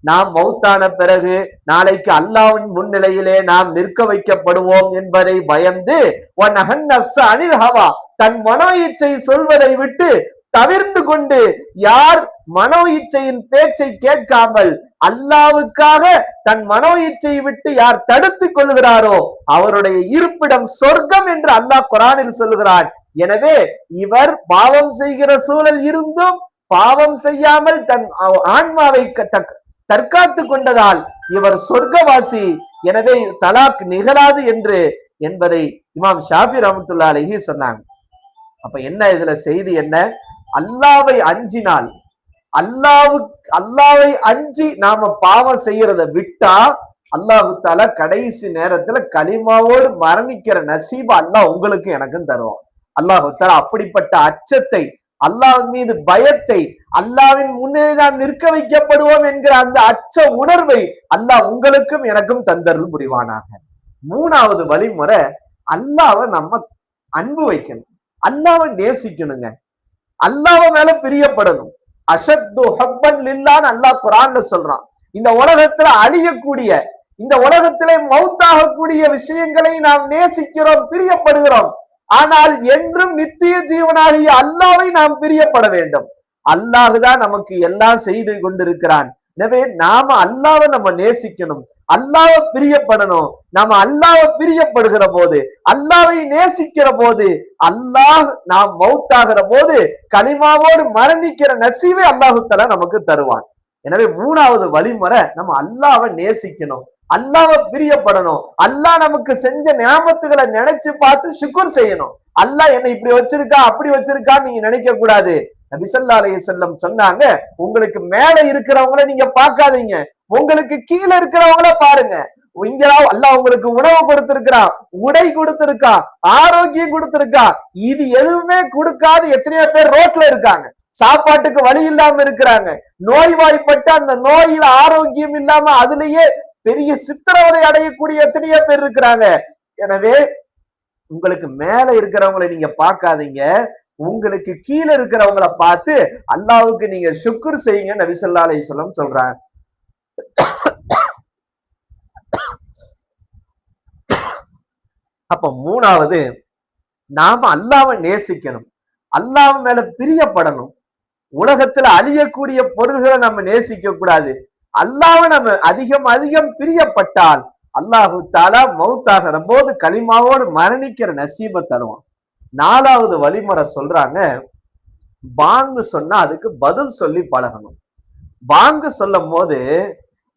நாம் மௌத்தான பிறகு நாளைக்கு அல்லாஹ்வின் முன்னிலையிலே நாம் நிற்க வைக்கப்படுவோம் என்பதை பயந்து, வநஹன் நஃப்ஸ அனில் ஹவா, தன் மனோ இச்சை சொல்வதை விட்டு தவிர்த்து கொண்டு யார் மனோ இச்சையின் பேச்சை கேட்காமல் அல்லாவுக்காக தன் மனோ இச்சையை விட்டு யார் தடுத்து கொள்கிறாரோ அவருடைய இருப்பிடம் சொர்க்கம் என்று அல்லாஹ் குர்ஆனில் சொல்லுகிறார். எனவே இவர் பாவம் செய்கிற சூழல் இருந்தும் பாவம் செய்யாமல் தன் ஆன்மாவை தற்காத்து கொண்டதால் இவர் சொர்க்கவாசி. எனவே தலாக் நிகழாது என்பதை இமாம் ஷாஃபி ரஹ்மத்துல்லாஹி அலைஹி சொன்னாங்க. அப்ப என்ன இதுல செய்தி என்ன? அல்லாவை அஞ்சினால், அல்லாவை அஞ்சி நாம பாவம் செய்யறத விட்டா அல்லாஹு தஆலா கடைசி நேரத்துல கலிமாவோடு மரணிக்கிற நசீபா அல்லாஹ் உங்களுக்கு எனக்கும் தருவான். அல்லாஹு தஆலா அப்படிப்பட்ட அச்சத்தை, அல்லாஹ் மீது பயத்தை, அல்லாவின் முன்னே நாம் நிற்க வைக்கப்படுவோம் என்கிற அந்த அச்ச உணர்வை அல்லாஹ் உங்களுக்கும் எனக்கும் தந்தருள் புரிவானாக. மூணாவது வழிமுறை, அல்லாவை நம்ம அன்பு வைக்கணும், அல்லாவை நேசிக்கணுங்க, அல்லாஹ் மேல பிரியப்படணும். அஷத்து ஹப்பன் லில்லான்னு அல்லாஹ் குர்ஆன்ல சொல்றான். இந்த உலகத்துல அழியக்கூடிய, இந்த உலகத்திலே மௌத்தாகக்கூடிய விஷயங்களை நாம் நேசிக்கிறோம், பிரியப்படுகிறோம். ஆனால் என்றும் நித்திய ஜீவனாகிய அல்லாவை நாம் பிரியப்பட வேண்டும். அல்லாஹுதான் நமக்கு எல்லாம் செய்து கொண்டிருக்கிறான். எனவே நாம அல்லாவை நம்ம நேசிக்கணும், அல்லாவை பிரியப்படணும். நாம அல்லாவை பிரியப்படுகிற போது, அல்லாவை நேசிக்கிற போது, அல்லாஹ் நாம் மௌத்தாகிற போது கலிமாவோடு மரணிக்கிற நசீவை அல்லாஹு தஆலா நமக்கு தருவான். எனவே மூணாவது வழிமுறை, நம்ம அல்லாவை நேசிக்கணும், அல்லாவை பிரியப்படணும். அல்லாஹ் நமக்கு செஞ்ச நியாமத்துகளை நினைச்சு பார்த்து ஷுக்ர் செய்யணும். அல்லாஹ் என்னை இப்படி வச்சிருக்கா அப்படி வச்சிருக்கான்னு நீங்க நினைக்க கூடாது. நபி ஸல்லல்லாஹு அலைஹி வஸல்லம் சொன்னாங்க, உங்களுக்கு மேல இருக்கிறவங்கள நீங்க பார்க்காதீங்க, உங்களுக்கு கீழே இருக்கிறவங்கள பாருங்க. இங்கெல்லாம் அல்லாஹ் உங்களுக்கு உணவு கொடுத்திருக்கிறான், உடை கொடுத்திருக்கான், ஆரோக்கியம் கொடுத்திருக்கான். இது எதுவுமே கொடுக்காது எத்தனையோ பேர் ரோட்ல இருக்காங்க, சாப்பாட்டுக்கு வழி இல்லாம இருக்கிறாங்க, நோய்வாய்ப்பட்டு அந்த நோயில ஆரோக்கியம் இல்லாம அதுலயே பெரிய சித்திரவதை அடையக்கூடிய எத்தனையோ பேர் இருக்கிறாங்க. எனவே உங்களுக்கு மேல இருக்கிறவங்களை நீங்க பார்க்காதீங்க, உங்களுக்கு கீழே இருக்கிறவங்களை பார்த்து அல்லாஹ்வுக்கு நீங்க ஷுக்ர் செய்யுங்க நபி ஸல்லல்லாஹு அலைஹி வஸல்லம் சொல்றாங்க. அப்ப மூணாவது, நாம அல்லாஹ்வை நேசிக்கணும், அல்லாஹ் மேல பிரியப்படணும். உலகத்துல அழியக்கூடிய பொருள்களை நம்ம நேசிக்க கூடாது. அல்லாஹ்வை நம்ம அதிகம் பிரியப்பட்டால் அல்லாஹு தஆலா மௌத்தாகிற போது கலிமாவோடு மரணிக்கிற நசீபை தருவான். நாலாவது வழிமுறை சொல்றாங்க, பாங்கு சொன்னா அதுக்கு பதில் சொல்லி பழகணும். பாங்கு சொல்லும் போது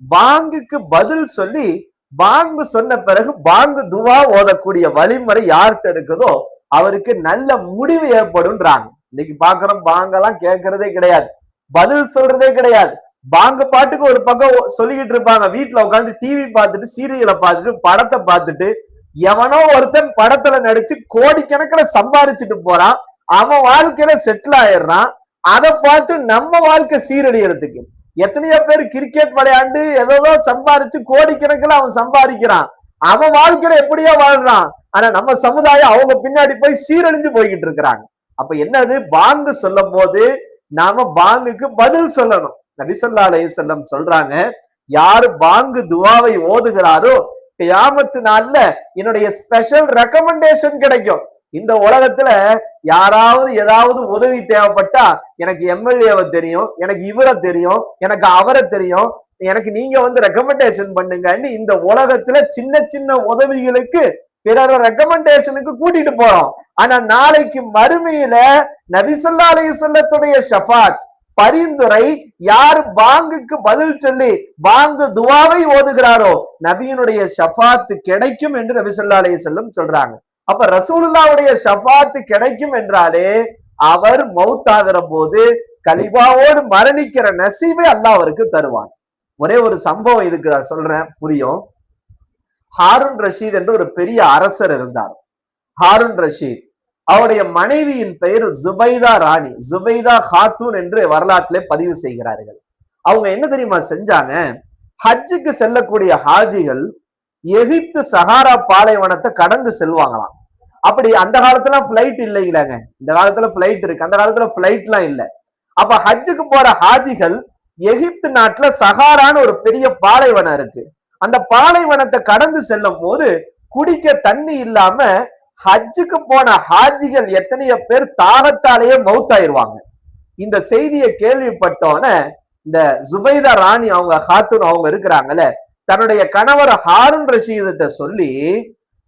பாங்குக்கு பதில் சொல்லி, பாங்கு சொன்ன பிறகு பாங்கு துவா ஓதக்கூடிய வழிமுறை யார்கிட்ட இருக்குதோ அவருக்கு நல்ல முடிவு ஏற்படும்ன்றாங்க. இன்னைக்கு பாக்குறோம், பாங்கெல்லாம் கேட்கறதே கிடையாது, பதில் சொல்றதே கிடையாது. பாங்கு பாட்டுக்கு ஒரு பக்கம் சொல்லிக்கிட்டு இருப்பாங்க, வீட்டுல உட்காந்து டிவி பார்த்துட்டு, சீரியலை பார்த்துட்டு, படத்தை பார்த்துட்டு. எவனோ ஒருத்தன் படத்துல நடிச்சு கோடிக்கணக்கில் சம்பாதிச்சுட்டு போறான், அவன் வாழ்க்கையில செட்டில் ஆயிடுறான். அதை பார்த்து நம்ம வாழ்க்கை சீரழியறதுக்கு எத்தனையோ பேர் கிரிக்கெட் விளையாண்டு ஏதோ சம்பாதிச்சு கோடிக்கணக்கில் அவன் சம்பாதிக்கிறான், அவன் வாழ்க்கையில எப்படியோ வாழ்றான். ஆனா நம்ம சமுதாயம் அவங்க பின்னாடி போய் சீரழிஞ்சு போய்கிட்டு இருக்கிறாங்க. அப்ப என்னது, பாங்கு சொல்லும் போது நாம பாங்குக்கு பதில் சொல்லணும். நபி ஸல்லல்லாஹு அலைஹி வஸல்லம் சொல்றாங்க, யாரு பாங்கு துவாவை ஓதுகிறாரோ கியாமத்து நாள்ல என்னுடைய ஸ்பெஷல் ரெக்கமெண்டேஷன் கிடைக்கும். இந்த உலகத்துல யாராவது ஏதாவது உதவி தேவைப்பட்டா, எனக்கு எம்எல்ஏவை தெரியும், எனக்கு இவரை தெரியும், எனக்கு அவரை தெரியும், எனக்கு நீங்க வந்து ரெக்கமெண்டேஷன் பண்ணுங்கன்னு இந்த உலகத்துல சின்ன சின்ன உதவிகளுக்கு பிறர ரெக்கமெண்டேஷனுக்கு கூட்டிட்டு போறோம். ஆனா நாளைக்கு மறுமையில நபி ஸல்லல்லாஹு அலைஹி வஸல்லத்துடைய ஷஃபாத் பரிந்துரை யார் பாங்குக்கு பதில் சொல்லி பாங்கு துவாவை ஓதுகிறாரோ நபியினுடைய ஷஃபாத் கிடைக்கும் என்று நபி ஸல்லல்லாஹு அலைஹி வஸல்லம் சொல்றாங்க. அப்ப ரசூலுல்லாஹ்வுடைய ஷஃபாத் கிடைக்கும் என்றாலே அவர் மௌத்தாகிற போது கலிமாவோடு மரணிக்கிற நசீபை அல்லாஹ் அவருக்கு தருவான். ஒரே ஒரு சம்பவம் இதுக்கு சொல்றேன், புரியும். ஹாரூன் ரஷீத் என்று ஒரு பெரிய அரசர் இருந்தார். ஹாரூன் ரஷீத், அவருடைய மனைவியின் பெயர் ஜுபைதா ராணி, ஜுபைதா ஹாத்தூன் என்று வரலாற்றிலே பதிவு செய்கிறார்கள். அவங்க என்ன தெரியுமா செஞ்சாங்க, ஹஜ்ஜுக்கு செல்லக்கூடிய ஹாஜிகள் எகிப்து சஹாரா பாலைவனத்தை கடந்து செல்வாங்களாம். அப்படி அந்த காலத்துல பிளைட் இல்லைங்களாங்க, இந்த காலத்துல பிளைட் இருக்கு, அந்த காலத்துல பிளைட் எல்லாம் இல்லை. அப்ப ஹஜ்ஜுக்கு போற ஹாஜிகள் எகிப்து நாட்டுல சஹாரான்னு ஒரு பெரிய பாலைவனம் இருக்கு, அந்த பாலைவனத்தை கடந்து செல்லும் போது குடிக்க தண்ணி இல்லாம ஹஜ்ஜுக்கு போன ஹாஜிகள் எத்தனையோ பேர் தாகத்தாலேயே மௌத்தாயிருவாங்க. இந்த செய்தியை கேள்விப்பட்டோன்னு இந்த ஜுபைதா ராணி அவங்க ஹாத்தூன் அவங்க இருக்கிறாங்கல்ல, தன்னுடைய கணவர் ஹாரூன் ரஷீதிட்ட சொல்லி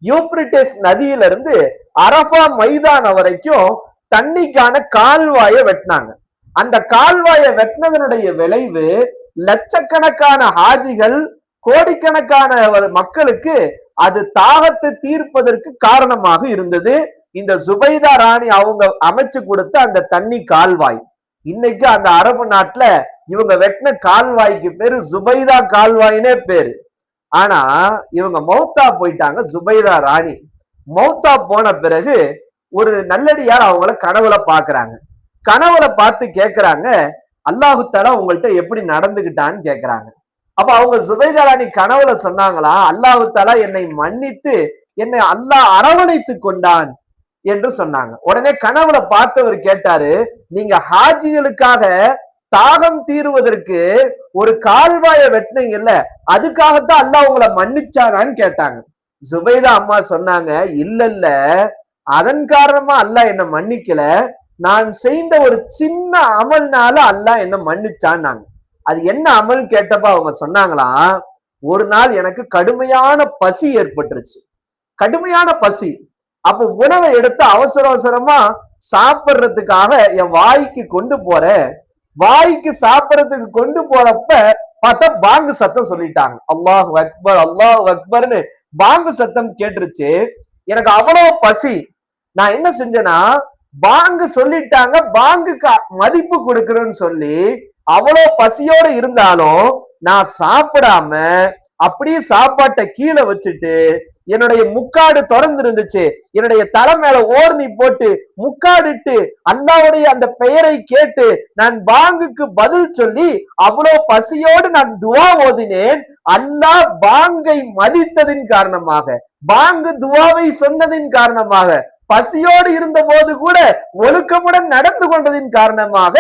யூப்ரிட்டிஸ் நதியில இருந்து அரபா மைதானம் வரைக்கும் தண்ணிக்கான கால்வாயை வெட்டினாங்க. அந்த கால்வாயை வெட்டினதனுடைய விளைவு லட்சக்கணக்கான ஹாஜிகள், கோடிக்கணக்கான மக்களுக்கு அது தாகத்தை தீர்ப்பதற்கு காரணமாக இருந்தது. இந்த ஜுபைதா ராணி அவங்க அமைச்சு கொடுத்த அந்த தண்ணி கால்வாய். இன்னைக்கு அந்த அரபு நாட்டுல இவங்க வெட்டின கால்வாய்க்கு பேரு ஜுபைதா கால்வாயினே பேரு. ஆனா இவங்க மௌத்தா போயிட்டாங்க. ஜுபைதா ராணி மௌத்தா போன பிறகு ஒரு நல்லடியார் அவங்கள கனவுல பாக்குறாங்க. கனவுல பார்த்து கேக்குறாங்க, அல்லாஹு தஆலா உங்கள்கிட்ட எப்படி நடந்துகிட்டான்னு கேக்குறாங்க. அப்ப அவங்க ஜுபைதா ராணி கனவுல சொன்னாங்களா, அல்லாஹு தஆலா என்னை மன்னித்து என்னை அல்லாஹ் அரவணைத்து கொண்டான் என்று சொன்னாங்க. உடனே கனவுல பார்த்தவர் கேட்டாரு, நீங்க ஹாஜிகளுக்காக தாகம் தீருவதற்கு ஒரு கால்வாயை வெட்டினீங்கல்ல, அதுக்காகத்தான் அல்லாஹ் உங்களை மன்னிச்சானான்னு கேட்டாங்க. ஜுபைதா அம்மா சொன்னாங்க, இல்ல அதன் காரணமா அல்லாஹ் என்ன மன்னிக்கல, நான் செய்த ஒரு சின்ன அமல்னால அல்லாஹ் என்ன மன்னிச்சான்னாங்க. அது என்ன அமல் கேட்டப்ப அவங்க சொன்னாங்களாம், ஒரு நாள் எனக்கு கடுமையான பசி ஏற்பட்டுருச்சு, கடுமையான பசி. அப்போ உணவை எடுத்து அவசர அவசரமா சாப்பிடுறதுக்காக என் வாய்க்கு கொண்டு போறேன். வாய்க்கு சாப்பிடறதுக்கு கொண்டு போறப்ப பார்த்தா பாங்கு சத்தம் சொல்லிட்டாங்க. அல்லாஹ் அக்பர் அல்லாஹ் அக்பர்னு பாங்கு சத்தம் கேட்டுருச்சு. எனக்கு அவ்வளவு பசி. நான் என்ன செஞ்சேன்னா, பாங்கு சொல்லிட்டாங்க, பாங்குக்கு மதிப்பு கொடுக்கணும்னு சொல்லி அவ்வளவு பசியோடு இருந்தாலும் நான் சாப்பிடாம அப்படியே சாப்பாட்டை கீழே வச்சுட்டு, என்னுடைய முக்காடு திறந்து இருந்துச்சு, என்னுடைய தலை மேல ஓர்னி போட்டு முக்காடிட்டு அல்லாஹ்வுடைய அந்த பெயரை கேட்டு நான் பாங்குக்கு பதில் சொல்லி அவ்வளவு பசியோடு நான் துவா ஓதினேன். அல்லாஹ் பாங்கை மதித்ததின் காரணமாக, பாங்கு துவாவை சொன்னதின் காரணமாக, பசியோடு இருந்த போது கூட ஒழுக்கமுடன் நடந்து கொண்டதின் காரணமாக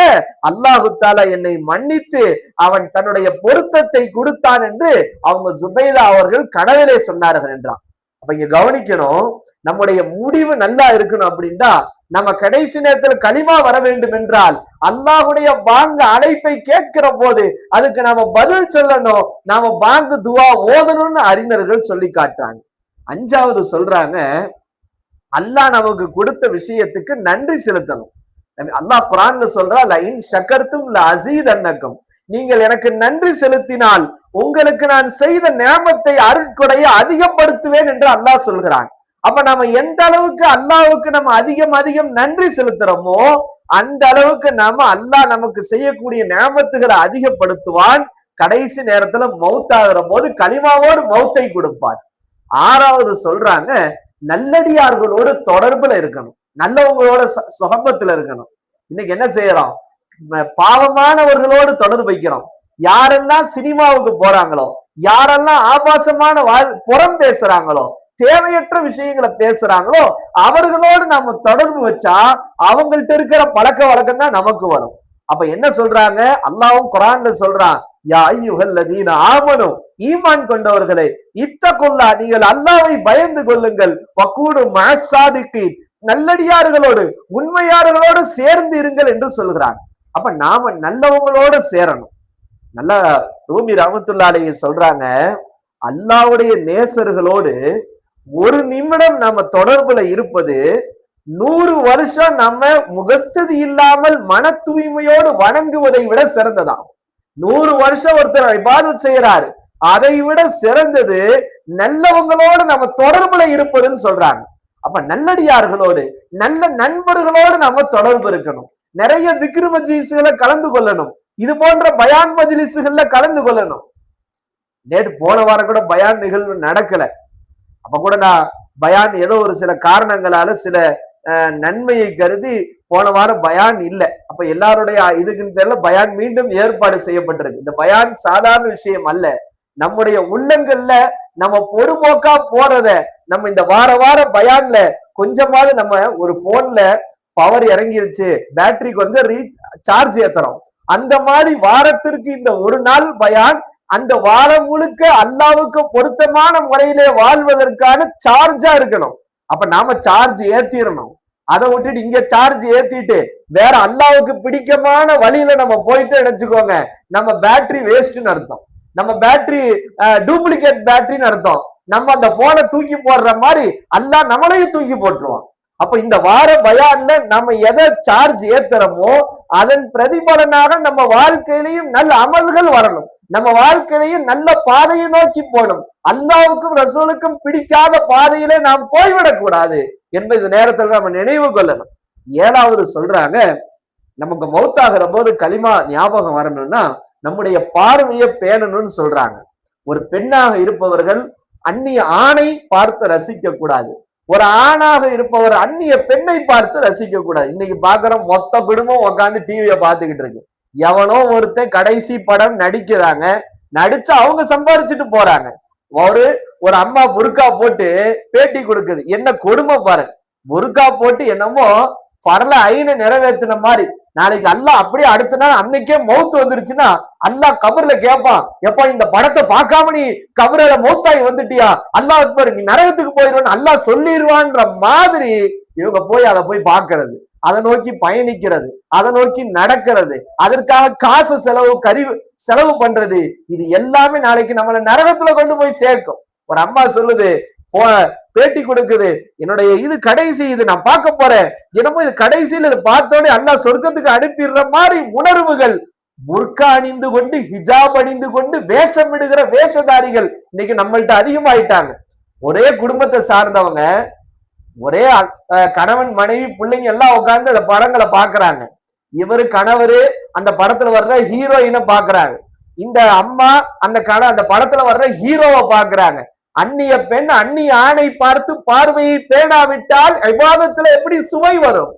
அல்லாஹு தஆலா என்னை மன்னித்து அவன் தன்னுடைய பொருத்தத்தை கொடுத்தான் என்று அவங்க ஜுபைதா அவர்கள் கனவிலே சொன்னார்கள் என்றான். அப்ப இங்க கவனிக்கணும், நம்முடைய முடிவு நல்லா இருக்கணும் அப்படின்னா, நம்ம கடைசி நேரத்தில் கலிமா வர வேண்டும் என்றால் அல்லாஹுடைய பாங்கு அழைப்பை கேட்கிற போது அதுக்கு நாம பதில் சொல்லணும், நாம பாங்கு துவா ஓதணும்னு அறிஞர்கள் சொல்லி காட்டுறாங்க. அஞ்சாவது சொல்றாங்க, அல்லாஹ் நமக்கு கொடுத்த விஷயத்துக்கு நன்றி செலுத்தணும். அல்லாஹ் குர்ஆன்ல சொல்றா, லஇன் ஷக்கர்தும் லஅஸீதன்னக்கும், நீங்கள் எனக்கு நன்றி செலுத்தினால் உங்களுக்கு நான் செய்த நியமத்தை அருட்கொடையை அதிகப்படுத்துவேன் என்று அல்லாஹ் சொல்கிறான். அப்ப நாம எந்த அளவுக்கு அல்லாஹ்வுக்கு நம்ம அதிகம் நன்றி செலுத்துறோமோ அந்த அளவுக்கு நாம அல்லாஹ் நமக்கு செய்யக்கூடிய நியமத்துகளை அதிகப்படுத்துவான். கடைசி நேரத்துல மௌத்தாகிற போது கலிமாவோடு மௌத்தை கொடுப்பான். ஆறாவது சொல்றாங்க, நல்லடியார்களோடு தொடர்புல இருக்கணும், நல்லவங்களோட சுகபத்துல இருக்கணும். இன்னைக்கு என்ன செய்யறோம், பாவமானவர்களோடு தொடர்பு வைக்கிறோம். யாரெல்லாம் சினிமாவுக்கு போறாங்களோ, யாரெல்லாம் ஆபாசமான புறம் பேசுறாங்களோ, தேவையற்ற விஷயங்களை பேசுறாங்களோ, அவர்களோடு நாம தொடர்பு வச்சா அவங்கள்ட்ட இருக்கிற பழக்க வழக்கம் தான் நமக்கு வரும். அப்ப என்ன சொல்றாங்க, அல்லாஹ்வும் குர்ஆன்ல சொல்றான், யா அய்யுஹல்லதீன ஆமனு, ஈமான் கொண்டவர்களே, இத்தகுல்லா, நீங்கள் அல்லாஹ்வை பயந்து கொள்ளுங்கள், வகூனு மஅஸ்ஸாதிகீன், நல்லடியார்களோடு உண்மையாளர்களோடு சேர்ந்து இருங்கள் என்று சொல்கிறான். அப்ப நாம நல்லவங்களோட சேரணும். நல்லா ரூமி ரஹ்மத்துல்லாஹி அலைஹி சொல்றாங்க, அல்லாஹ்வுடைய நேசர்களோடு ஒரு நிமிடம் நம்ம தொடர்புல இருப்பது 100 வருஷம் நம்ம முகஸ்துதி இல்லாமல் மன தூய்மையோடு வணங்குவதை விட சிறந்ததாம். 100 வருஷம் ஒருத்தர் இபாதத் செய்யறாரு, அதை விட சிறந்தது நல்லவங்களோடு நம்ம தொடர்புல இருப்பதுன்னு சொல்றாங்க. அப்ப நல்லடியார்களோடு நல்ல நண்பர்களோடு நம்ம தொடர்பு இருக்கணும். நிறைய திக்ரு மஜ்லிஸ்களை கலந்து கொள்ளணும், இது போன்ற பயான் மஜ்லிஸ்கள்ல கலந்து கொள்ளணும். நேற்று போன வாரம் கூட பயான் நிகழ்வு நடக்கல. அப்ப கூட நான் பயான் ஏதோ ஒரு சில காரணங்களால சில நன்மையை கருதி போன வாரம் பயான் இல்லை. அப்ப எல்லாருடைய இதுக்கு பேர்ல பயான் மீண்டும் ஏற்பாடு செய்யப்பட்டிருக்கு. இந்த பயான் சாதாரண விஷயம் அல்ல. நம்முடைய உள்ளங்கள்ல நம்ம பொதுமோக்கா போறத நம்ம இந்த வார பயான்ல கொஞ்சமாவது, நம்ம ஒரு போன்ல பவர் இறங்கிருச்சு, பேட்டரி கொஞ்சம் சார்ஜ் ஏத்துறோம், அந்த மாதிரி வாரத்திற்கு இந்த ஒரு நாள் பயான் அந்த வாரம் முழுக்க அல்லாஹ்வுக்கு பொருத்தமான முறையிலே வாழ்வதற்கான சார்ஜா இருக்கணும். அப்ப நாம சார்ஜ் ஏத்திரணும். அதை விட்டுட்டு இங்க சார்ஜ் ஏத்திட்டு வேற அல்லாவுக்கு பிடிக்கமான வழியில நம்ம போயிட்டு நினைச்சுக்கோங்க, நம்ம பேட்டரி வேஸ்ட்னு அர்த்தம், நம்ம பேட்டரி டூப்ளிகேட் பேட்டரின்னு அர்த்தம். நம்ம அந்த போனை தூக்கி போடுற மாதிரி அல்லாஹ் நம்மளையும் தூக்கி போட்டுருவான். அப்ப இந்த வார பயான்ல நம்ம எதை சார்ஜ் ஏத்துறோமோ அதன் பிரதிபலனாக நம்ம வாழ்க்கையிலையும் நல்ல அமல்கள் வரணும், நம்ம வாழ்க்கையிலையும் நல்ல பாதையை நோக்கி போகணும். அல்லாவுக்கும் ரசூலுக்கும் பிடிக்காத பாதையிலே நாம் போய்விடக் கூடாது என்பது நேரத்தில் நம்ம நினைவு கொள்ளணும். 7வது சொல்றாங்க, நமக்கு மௌத்தாகிற போது களிமா ஞாபகம் வரணும்னா நம்முடைய பார்வையை பேணணும்னு சொல்றாங்க. ஒரு பெண்ணாக இருப்பவர்கள் அந்நிய ஆணை பார்த்து ரசிக்க கூடாது, ஒரு ஆணாக இருப்பவர் அந்நிய பெண்ணை பார்த்து ரசிக்க கூடாது. இன்னைக்கு பாக்குறோம், மொத்த குடும்பம் உட்காந்து டிவியை பார்த்துக்கிட்டு இருக்கு. எவனோ ஒருத்தன் கடைசி படம் நடிக்கிறாங்க, நடிச்சு அவங்க சம்பாரிச்சுட்டு போறாங்க. ஒரு அம்மா புர்கா போட்டு பேட்டி கொடுக்குது, என்ன கொடுமை பாருங்க. புர்கா போட்டு என்னமோ பரல ஐனை நிறைவேற்றின மாதிரி, நாளைக்கு அல்லாஹ் அப்படியே அடுத்த நாள் அன்னைக்கே மௌத்து வந்துருச்சுன்னா அல்லாஹ் கபர்ல கேட்பான், எப்பா இந்த படத்தை பார்க்காம நீ கபரில மௌத்தாய் வந்துட்டியா, அல்லாஹ் அக்பர், நீ நரகத்துக்கு போயிடுவான்னு அல்லாஹ் சொல்லிடுவான்ற மாதிரி இவங்க போய் அதை போய் பார்க்கறது, அதை நோக்கி பயணிக்கிறது, அதை நோக்கி நடக்கிறது, அதற்காக காசு செலவு பண்றது, இது எல்லாமே நாளைக்கு நம்மளை நரகத்துல கொண்டு போய் சேர்க்கும். ஒரு அம்மா சொல்லுது, பேட்டி கொடுக்குது, என்னுடைய இது கடைசி, இது நான் பார்க்க போறேன், என்னமோ இது கடைசியில் இது பார்த்தோன்னே அல்லாஹ் சொர்க்கத்துக்கு அனுப்பிடுற மாதிரி உணர்வுகள். புர்கா அணிந்து கொண்டு ஹிஜாப் அணிந்து கொண்டு வேஷம் விடுகிற வேஷதாரிகள் இன்னைக்கு நம்மள்ட்ட அதிகமாயிட்டாங்க. ஒரே குடும்பத்தை சார்ந்தவங்க, ஒரே கணவன் மனைவி பிள்ளைங்க எல்லாம் உட்கார்ந்து அந்த படங்களை பாக்குறாங்க. இவரு கணவரு அந்த படத்துல வர்ற ஹீரோயினை பாக்குறாங்க, இந்த அம்மா அந்த படத்துல வர்ற ஹீரோவை பாக்குறாங்க. அந்நிய பெண் அந்நிய ஆணை பார்த்து பார்வையை பேணாவிட்டால் இபாதத்துல எப்படி சுவை வரும்?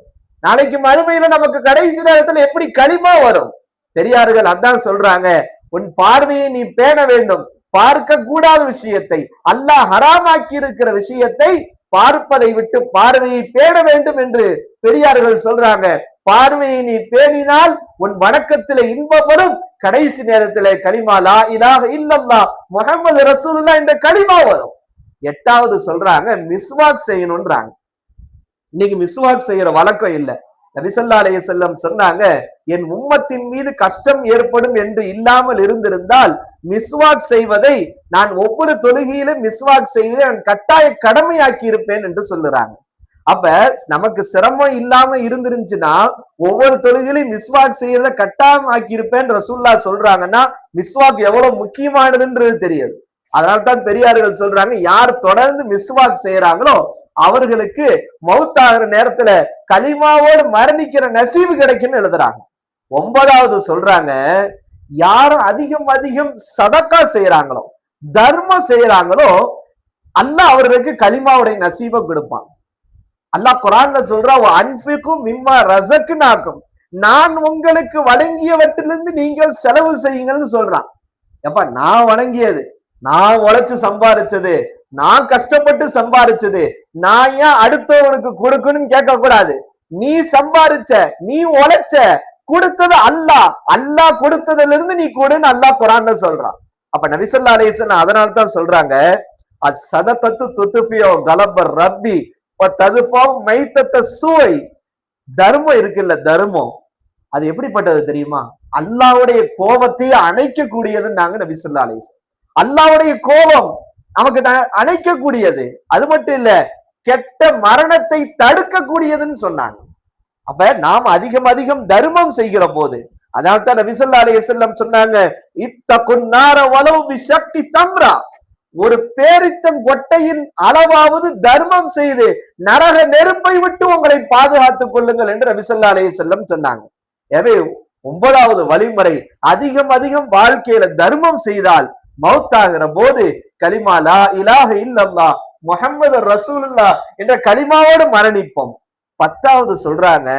நாளைக்கு மறுமையில நமக்கு கடைசி நேரத்துல எப்படி களிமா வரும்? பெரியார்கள் அதான் சொல்றாங்க, உன் பார்வையை நீ பேண வேண்டும். பார்க்க கூடாத விஷயத்தை, அல்லாஹ் ஹராமாக்கி இருக்கிற விஷயத்தை பார்ப்பதை விட்டு பார்வையை பேண வேண்டும் என்று பெரியார்கள் சொல்றாங்க. பார்வையை நீ பேணினால் உன் வணக்கத்திலே இன்பம் வரும், கடைசி நேரத்திலே கலிமா லா இலாஹ இல்லல்லாஹ் முஹம்மது ரசூலுல்லாஹ் இந்த கலிமா வரும். 8வது சொல்றாங்க, மிஸ்வாக் செய்யணும்ன்றாங்க. இன்னைக்கு மிஸ்வாக் செய்யற வழக்கம் இல்லை. நபி ஸல்லல்லாஹு அலைஹி வஸல்லம் சொன்னாங்க, என் உம்மத்தின் மீது கஷ்டம் ஏற்படும் என்று இல்லாமல் இருந்திருந்தால் மிஸ்வாக் செய்வதை நான் ஒவ்வொரு தொழுகையிலும் மிஸ்வாக் செய்வதை நான் கட்டாய கடமையாக்கி இருப்பேன் என்று சொல்லுறாங்க. அப்ப நமக்கு சிரமம் இல்லாம இருந்துருந்துச்சுன்னா ஒவ்வொரு தொழுகையிலும் மிஸ்வாக் செய்யறத கட்டாயம் ஆக்கி இருப்பேன் ரசூலுல்லாஹ் சொல்றாங்கன்னா மிஸ்வாக் எவ்வளவு முக்கியமானதுன்றது தெரியாது. அதனால்தான் பெரியார்கள் சொல்றாங்க, யார் தொடர்ந்து மிஸ்வாக் செய்யறாங்களோ அவர்களுக்கு மௌத்தாகிற நேரத்துல கலிமாவோடு மரணிக்கிற நசீபு கிடைக்குன்னு எழுதுறாங்க. 9வது சொல்றாங்க, யாரும் அதிகம் சதக்கா செய்யறாங்களோ தர்மம் செய்யறாங்களோ அல்லாஹ் அவர்களுக்கு கலிமாவுடைய நசீபை கொடுப்பான். அல்லாஹ் குர்ஆன்ல சொல்றான், அன்ஃபிகும் மிம்மா ரஸக்னாக்கும், நான் உங்களுக்கு வழங்கியவற்றிலிருந்து நீங்கள் செலவு செய்யுங்கள்னு சொல்றான். எப்ப நான் வழங்கியது, நான் உழைச்சு சம்பாதிச்சது, நான் கஷ்டப்பட்டு சம்பாதிச்சது, நான் ஏன் அடுத்தவனுக்கு கொடுக்கணும்னு கேட்க கூடாது. நீ சம்பாதிச்ச, நீ உழைச்ச, கொடுத்தது அல்லாஹ், அல்லாஹ் கொடுத்ததுல இருந்து நீ கொடுன்னு அல்லாஹ் குர்ஆன்ல சொல்றான். அப்ப நபி ஸல்லல்லாஹு அலைஹி வஸல்லம் அதனால தான் சொல்றாங்க, அஸ்ஸதகத்து துத்ஃபியு கலபர் ரப்பி வ தத்ஃபவு மைத்தத்த சூய். தர்மம் இருக்குல்ல, தர்மம் அது எப்படிப்பட்டது தெரியுமா? அல்லாஹ்வுடைய கோபத்தை அணைக்க கூடியதுன்னாங்க நபி ஸல்லல்லாஹு அலைஹி வஸல்லம். அல்லாஹ்வுடைய கோபம் நமக்கு அணைக்கக்கூடியது, அது மட்டும் இல்ல கெட்ட மரணத்தை தடுக்க கூடியதுன்னு சொன்னாங்க. அப்ப நாம் அதிகம் தர்மம் செய்கிற போது, அதனால்தான் நபி ஸல்லல்லாஹு அலைஹி வஸல்லம் சொன்னாங்க, இத்தகுன் நார வலவ் பிஷக்தி தம்ரா, ஒரு பேரித்தம் கொட்டையின் அளவாவது தர்மம் செய்து நரக நெருப்பை விட்டு உங்களை பாதுகாத்துக் கொள்ளுங்கள் என்று நபி ஸல்லல்லாஹு அலைஹி வஸல்லம் சொன்னாங்க. எனவே 9வது வழிமுறை, அதிகம் வாழ்க்கையில தர்மம் செய்தால் மௌத்தாகிற போது கலிமா லா இலாஹ இல்லல்லாஹ் முஹம்மது ரசூலுல்லாஹ் என்ற கலிமாவோடு மரணிப்போம். 10வது சொல்றாங்க,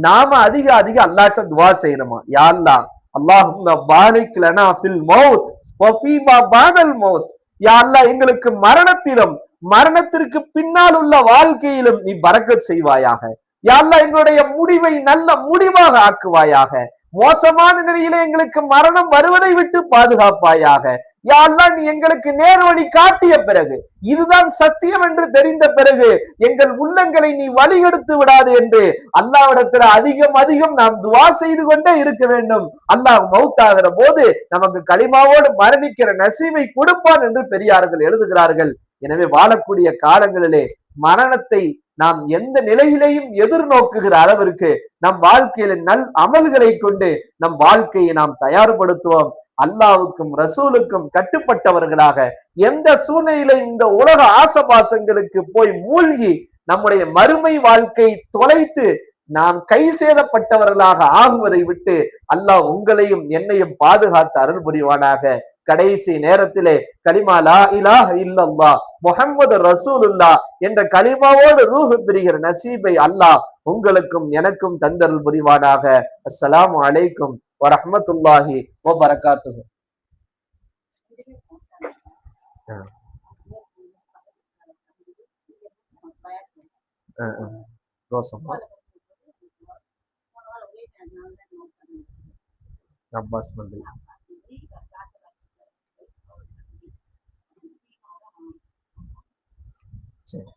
நாம அதிக அல்லாஹ்ட்ட துஆ செய்யணுமா. யா அல்லாஹ், அல்லாஹும்ம பாரிக் லனா ஃபில் மௌத் வ ஃபீமா பஅதல் மௌத். யா அல்லாஹ், எங்களுக்கு மரணத்திலும் மரணத்திற்கு பின்னால் உள்ள வாழ்க்கையிலும் நீ பரக்கத் செய்வாயாக. யா அல்லாஹ், எங்களுடைய முடிவை நல்ல முடிவாக ஆக்குவாயாக. மோசமான நிலையிலே எங்களுக்கு மரணம் வருவதை விட்டு பாதுகாப்பாயாக. யா அல்லாஹ், நீ எங்களுக்கு நேர் வழி காட்டிய பிறகு, இதுதான் சத்தியம் என்று தெரிந்த பிறகு எங்கள் உள்ளங்களை நீ வழிகெடுத்து விடாது என்று அல்லாஹ்விடத்தில் அதிகம் அதிகம் நாம் துவா செய்து கொண்டே இருக்க வேண்டும். அல்லாஹ் மௌத்தாகிற போது நமக்கு களிமாவோடு மரணிக்கிற நசீவை கொடுப்பான் என்று பெரியார்கள் எழுதுகிறார்கள். எனவே வாழக்கூடிய காலங்களிலே மரணத்தை நாம் எந்த நிலையிலையும் எதிர்நோக்குகிற அளவிற்கு நம் வாழ்க்கையில நல் அமல்களை கொண்டு நம் வாழ்க்கையை நாம் தயார்படுத்துவோம். அல்லாவுக்கும் ரசூலுக்கும் கட்டுப்பட்டவர்களாக எந்த சூழ்நிலையில இந்த உலக ஆசபாசங்களுக்கு போய் மூழ்கி நம்முடைய மறுமை வாழ்க்கை தொலைத்து நாம் கை சேதப்பட்டவர்களாக ஆகுவதை விட்டு அல்லாஹ் உங்களையும் என்னையும் பாதுகாத்து அருள் புரிவானாக. கடைசி நேரத்திலே கலிமா லா இலாஹ இல்லல்லாஹ் முஹம்மது ரசூலுல்லாஹ் என்ற கலிமாவோடு ரூஹ் பிரிகிற நசீபை அல்லாஹ் உங்களுக்கும் எனக்கும் தந்தருள் புரிவானாக. அஸ்ஸலாமு அலைக்கும் வரஹ்மத்துல்லாஹி வபரகாத்துஹு. அப்பாஸ் மந்திரி சரி.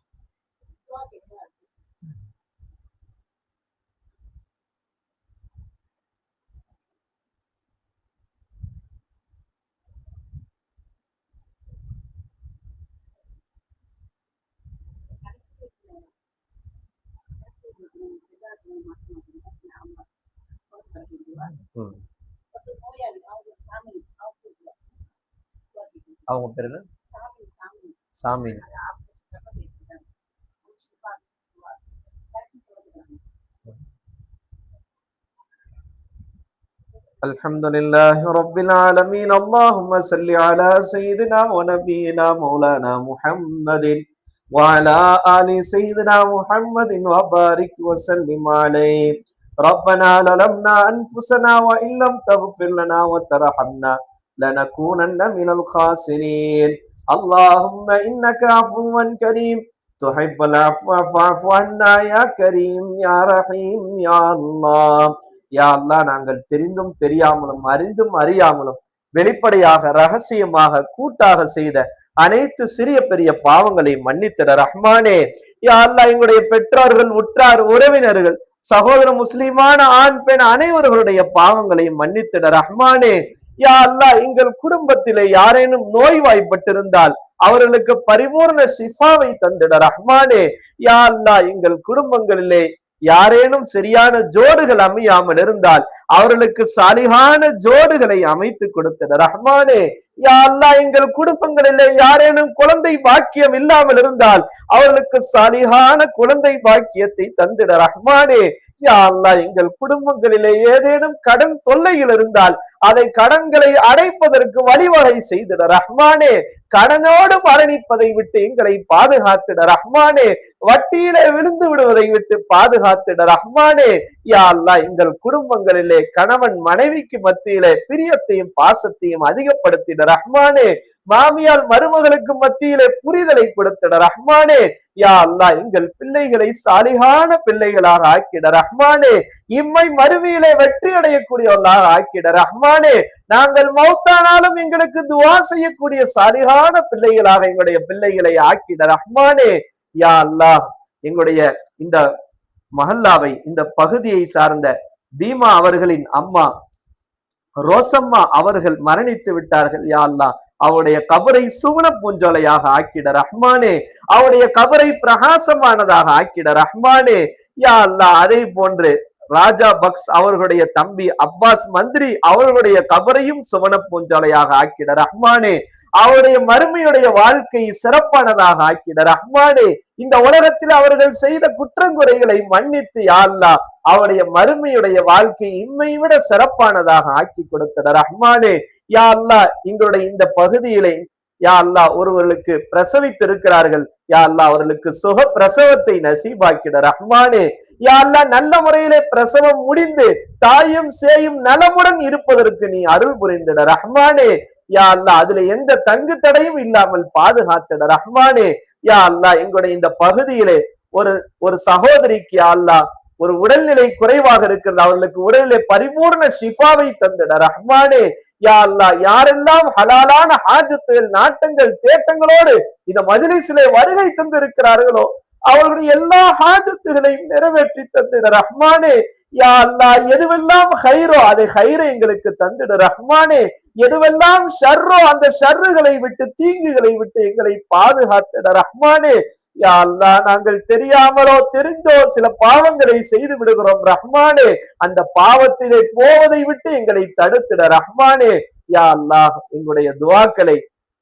அவங்க பேரு என்ன? சாமி. அல்ஹம்துலில்லாஹி ரப்பில் ஆலமீன். அல்லாஹும்ம ஸல்லி அலா சய்யிதினா வ நபியினா மௌலானா முஹம்மதின் வ அலா ஆலி சய்யிதினா முஹம்மதின் வ பாரிக் வ ஸல்லிம் அலைஹி. ரப்பனா லலம்னா அன்ஃபுஸனா வ இல்லம் தக்ஃபிர் லனா வ தர்ஹம்னா லனகூனன்ன மினல் காசிரீன். அல்லாஹும்ம இன்னக அஃபுவன் கரீம் துஹிப்புல் அஃப்வ ஃபஅஃபு அன்னா யா கரீம் யா ரஹீம் யா அல்லாஹ். யா அல்லாஹ், நாங்கள் தெரிந்தும் தெரியாமலும் அறிந்தும் அறியாமலும் வெளிப்படையாக ரகசியமாக கூட்டாக செய்த அனைத்து சிறிய பெரிய பாவங்களை மன்னித்திட ரஹ்மானே. யா அல்லாஹ், எங்களுடைய பெற்றோர்கள், உற்றார், உறவினர்கள், சகோதர முஸ்லிமான ஆண் பெண் அனைவர்களுடைய பாவங்களை மன்னித்திட ரஹ்மானே. யா அல்லாஹ், எங்கள் குடும்பத்திலே யாரேனும் நோய்வாய்ப்பட்டிருந்தால் அவர்களுக்கு பரிபூர்ண ஷிஃபாவை தந்திட ரஹ்மானே. யா அல்லாஹ், எங்கள் குடும்பங்களிலே யாரேனும் சரியான ஜோடுகள் அமையாமல் இருந்தால் அவர்களுக்கு சாலிகான ஜோடுகளை அமைத்து கொடுத்திட ரஹ்மானே. யா அல்லாஹ், எங்கள் குடும்பங்களிலே யாரேனும் குழந்தை பாக்கியம் இல்லாமல் இருந்தால் அவர்களுக்கு சாலிகான குழந்தை பாக்கியத்தை தந்திட ரஹ்மானே. யா அல்லாஹ், எங்கள் குடும்பங்களிலே ஏதேனும் கடன் தொல்லைகள் இருந்தால் அதை கடன்களை அடைப்பதற்கு வழிவகை செய்திட ரஹ்மானே. கடனோடு மரணிப்பதை விட்டு எங்களை பாதுகாத்திட ரஹ்மானே. வட்டியிலே விழுந்து விடுவதை விட்டு பாதுகாத்திட ரஹ்மானே. யா அல்லாஹ், எங்கள் குடும்பங்களிலே கணவன் மனைவிக்கு மத்தியிலே பிரியத்தையும் பாசத்தையும் அதிகப்படுத்திட ரஹ்மானே. மாமியால் மருமகளுக்கு மத்தியிலே புரிதலை கொடுத்திட ரஹ்மானே. யா அல்லாஹ், எங்கள் பிள்ளைகளை சாலிகான பிள்ளைகளாக ஆக்கிட ரஹ்மானே. இம்மை மறுமையிலே வெற்றி அடையக்கூடியவர்களாக ஆக்கிட ரஹ்மானே. நாங்கள் மௌத்தானாலும் எங்களுக்கு துவா செய்யக்கூடிய சாலிகான பிள்ளைகளாக எங்களுடைய பிள்ளைகளை ஆக்கிட ரஹ்மானே. யா அல்லாஹ், எங்களுடைய இந்த மஹல்லாவை, இந்த பகுதியை சார்ந்த பீமா அவர்களின் அம்மா ரோசம்மா அவர்கள் மரணித்து விட்டார்கள். யா அல்லாஹ், அவருடைய கபரை சுவன பூஞ்சோலையாக ஆக்கிட ரஹ்மானே. அவருடைய கபரை பிரகாசமானதாக ஆக்கிட ரஹ்மானே. யா அல்லாஹ், அதே போன்று ராஜா பக்ஸ் அவர்களுடைய தம்பி அப்பாஸ் மந்திரி அவர்களுடைய கபரையும் சுவன பூஞ்சோலையாக ஆக்கிட ரஹ்மானே. அவருடைய மறுமையுடைய வாழ்க்கை சிறப்பானதாக ஆக்கிட ரஹ்மானே. இந்த உலகத்தில் அவர்கள் செய்த குற்றங்குறைகளை மன்னித்து யா அல்லாஹ், அவருடைய மறுமையுடைய வாழ்க்கை இம்மை விட சிறப்பானதாக ஆக்கி கொடுத்திட ரஹ்மானே. யா அல்லாஹ், எங்களுடைய இந்த பகுதியிலே யா அல்லாஹ் ஒருவர்களுக்கு பிரசவித்திருக்கிறார்கள். யா அல்லாஹ், அவர்களுக்கு சுக பிரசவத்தை நசீபாக்கிட ரஹ்மானே. யா அல்லாஹ், நல்ல முறையிலே பிரசவம் முடிந்து தாயும் சேயும் நலமுடன் இருப்பதற்கு நீ அருள் புரிந்திட ரஹ்மானே. யா அல்லாஹ், அதுல எந்த தங்கு தடையும் இல்லாமல் பாதுகாத்திட ரஹ்மானே. யா அல்லாஹ், எங்களுடைய இந்த பகுதியிலே ஒரு சகோதரிக்கு யா அல்லாஹ் ஒரு உடல்நிலை குறைவாக இருக்கிறது, அவர்களுக்கு உடலிலே பரிபூர்ண ஷிஃபாவை தந்திட ரஹ்மானே. யா அல்லாஹ், யாரெல்லாம் ஹலாலான ஹாஜத்துகள், நாட்டங்கள், தேட்டங்களோடு இந்த மஜ்லிஸிலே வருகை தந்திருக்கிறார்களோ அவர்களுடைய எல்லா ஹாஜத்துகளையும் நிறைவேற்றி தந்திட ரஹ்மானே. யா அல்லாஹ், எதுவெல்லாம் ஹைரோ அதை ஹைரை எங்களுக்கு தந்திட ரஹ்மானே. எதுவெல்லாம் ஷர்ரோ அந்த ஷர்றுகளை விட்டு, தீங்குகளை விட்டு எங்களை பாதுகாத்திட ரஹ்மானே. யா அல்லாஹ், நாங்கள் தெரியாமலோ தெரிந்தோ சில பாவங்களை செய்து விடுகிறோம் ரஹ்மானே. அந்த பாவத்திலே போவதை விட்டு எங்களை தடுத்திட ரஹ்மானே. யா அல்லாஹ், எங்களுடைய துஆக்களை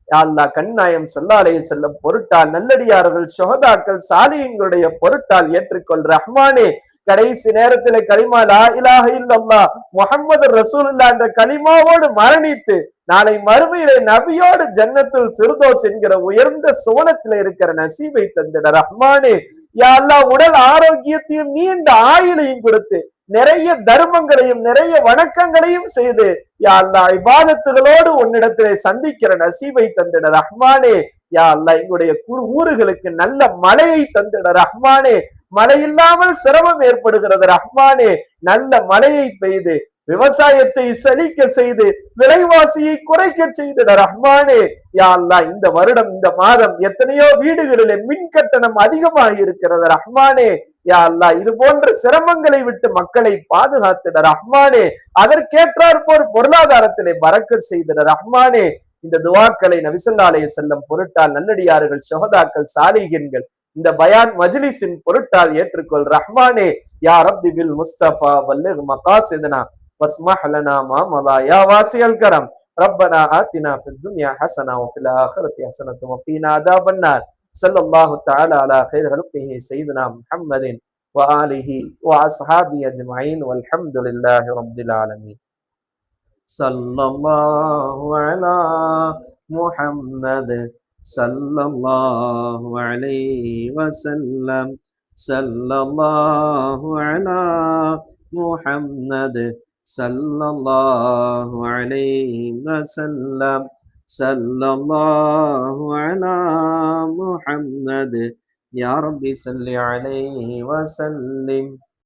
யா அல்லாஹ் கண்நாயம் ஸல்லல்லாஹு அலைஹி வஸல்லம் பொருட்டால், நல்லடியார்கள், ஷுஹதாக்கள், சாலிஹீன்களுடைய பொருட்டால் ஏற்றுக்கொள் ரஹ்மானே. கடைசி நேரத்துல கலிமா லா இலாஹ இல்லல்லாஹ் முஹம்மது ரசூலுல்லாஹ் என்ற கலிமாவோடு மரணித்து நாளை மறுமையிலே நபியோடு ஜன்னத்துல் ஃபிர்தௌஸ் என்கிற உயர்ந்த சுவனத்துல இருக்கிற நசீபை தந்திட ரஹ்மானே. யா அல்லாஹ், உடல் ஆரோக்கியத்தையும் நீண்ட ஆயுளையும் கொடுத்து நிறைய தர்மங்களையும் நிறைய வணக்கங்களையும் செய்து யா அல்லாஹ் இபாதத்துகளோடு உன்னிடத்திலே சந்திக்கிற நசீபை தந்திட ரஹ்மானே. யா அல்லாஹ், எங்களுடைய ஊர்களுக்கு நல்ல மழையை தந்திட ரஹ்மானே. மழை இல்லாமல் சிரமம் ஏற்படுகிறது ரஹ்மானே. நல்ல மழையை பெய்து விவசாயத்தை செழிக்க செய்து விலைவாசியை குறைக்க செய்திட ரஹ்மானே. யா அல்லாஹ், இந்த வருடம், இந்த மாதம் எத்தனையோ வீடுகளிலே மின் கட்டணம் அதிகமாக இருக்கிறது ரஹ்மானே. யா அல்லாஹ், இது போன்ற சிரமங்களை விட்டு மக்களை பாதுகாத்திட ரஹ்மானே. அதற்கேற்றார் போர் பொருளாதாரத்திலே பரக்கத் செய்திட ரஹ்மானே. இந்த துஆக்களை நபி ஸல்லல்லாஹு அலைஹி வஸல்லம் பொருட்டால், நல்லடியார்கள், ஷுஹதாக்கள், சாலிஹீன்கள் இந்த பயான் மஜ்லிஸின் பொருட்டால் ஏற்றுக்கொள் ரஹ்மானே. யா ரப்பி பில் முஸ்தஃபா பல்லிக் மகாசிதனா வஸ்மஹ் லனா மா மதா யா வாசிஅல் கரம். ரப்பனா ஆத்தினா ஃபித் துன்யா ஹஸனா வ ஃபில் ஆখিরাতি ஹஸனத்து வ கீனா அஸாபன் நார். ஸல்லல்லாஹு தஆலா அலா கைர் ஹல்கிஹி ஸையிதுனா முஹம்மதின் வ ஆலிஹி வ அஸ்ஹாபிஹி அஜ்மஈன் வல்ஹம்துலில்லாஹி ரப்பில் ஆலமீன். ஸல்லல்லாஹு அலா முஹம்மத் ஸல்லல்லாஹு அலைஹி வஸல்லம். ஸல்லல்லாஹு அலா முஹம்மத் ஸல்லல்லாஹு அலைஹி வஸல்லம். ஸல்லல்லாஹு அலா முஹம்மத் யா ரப்பி ஸல்லி அலைஹி வஸல்லிம்.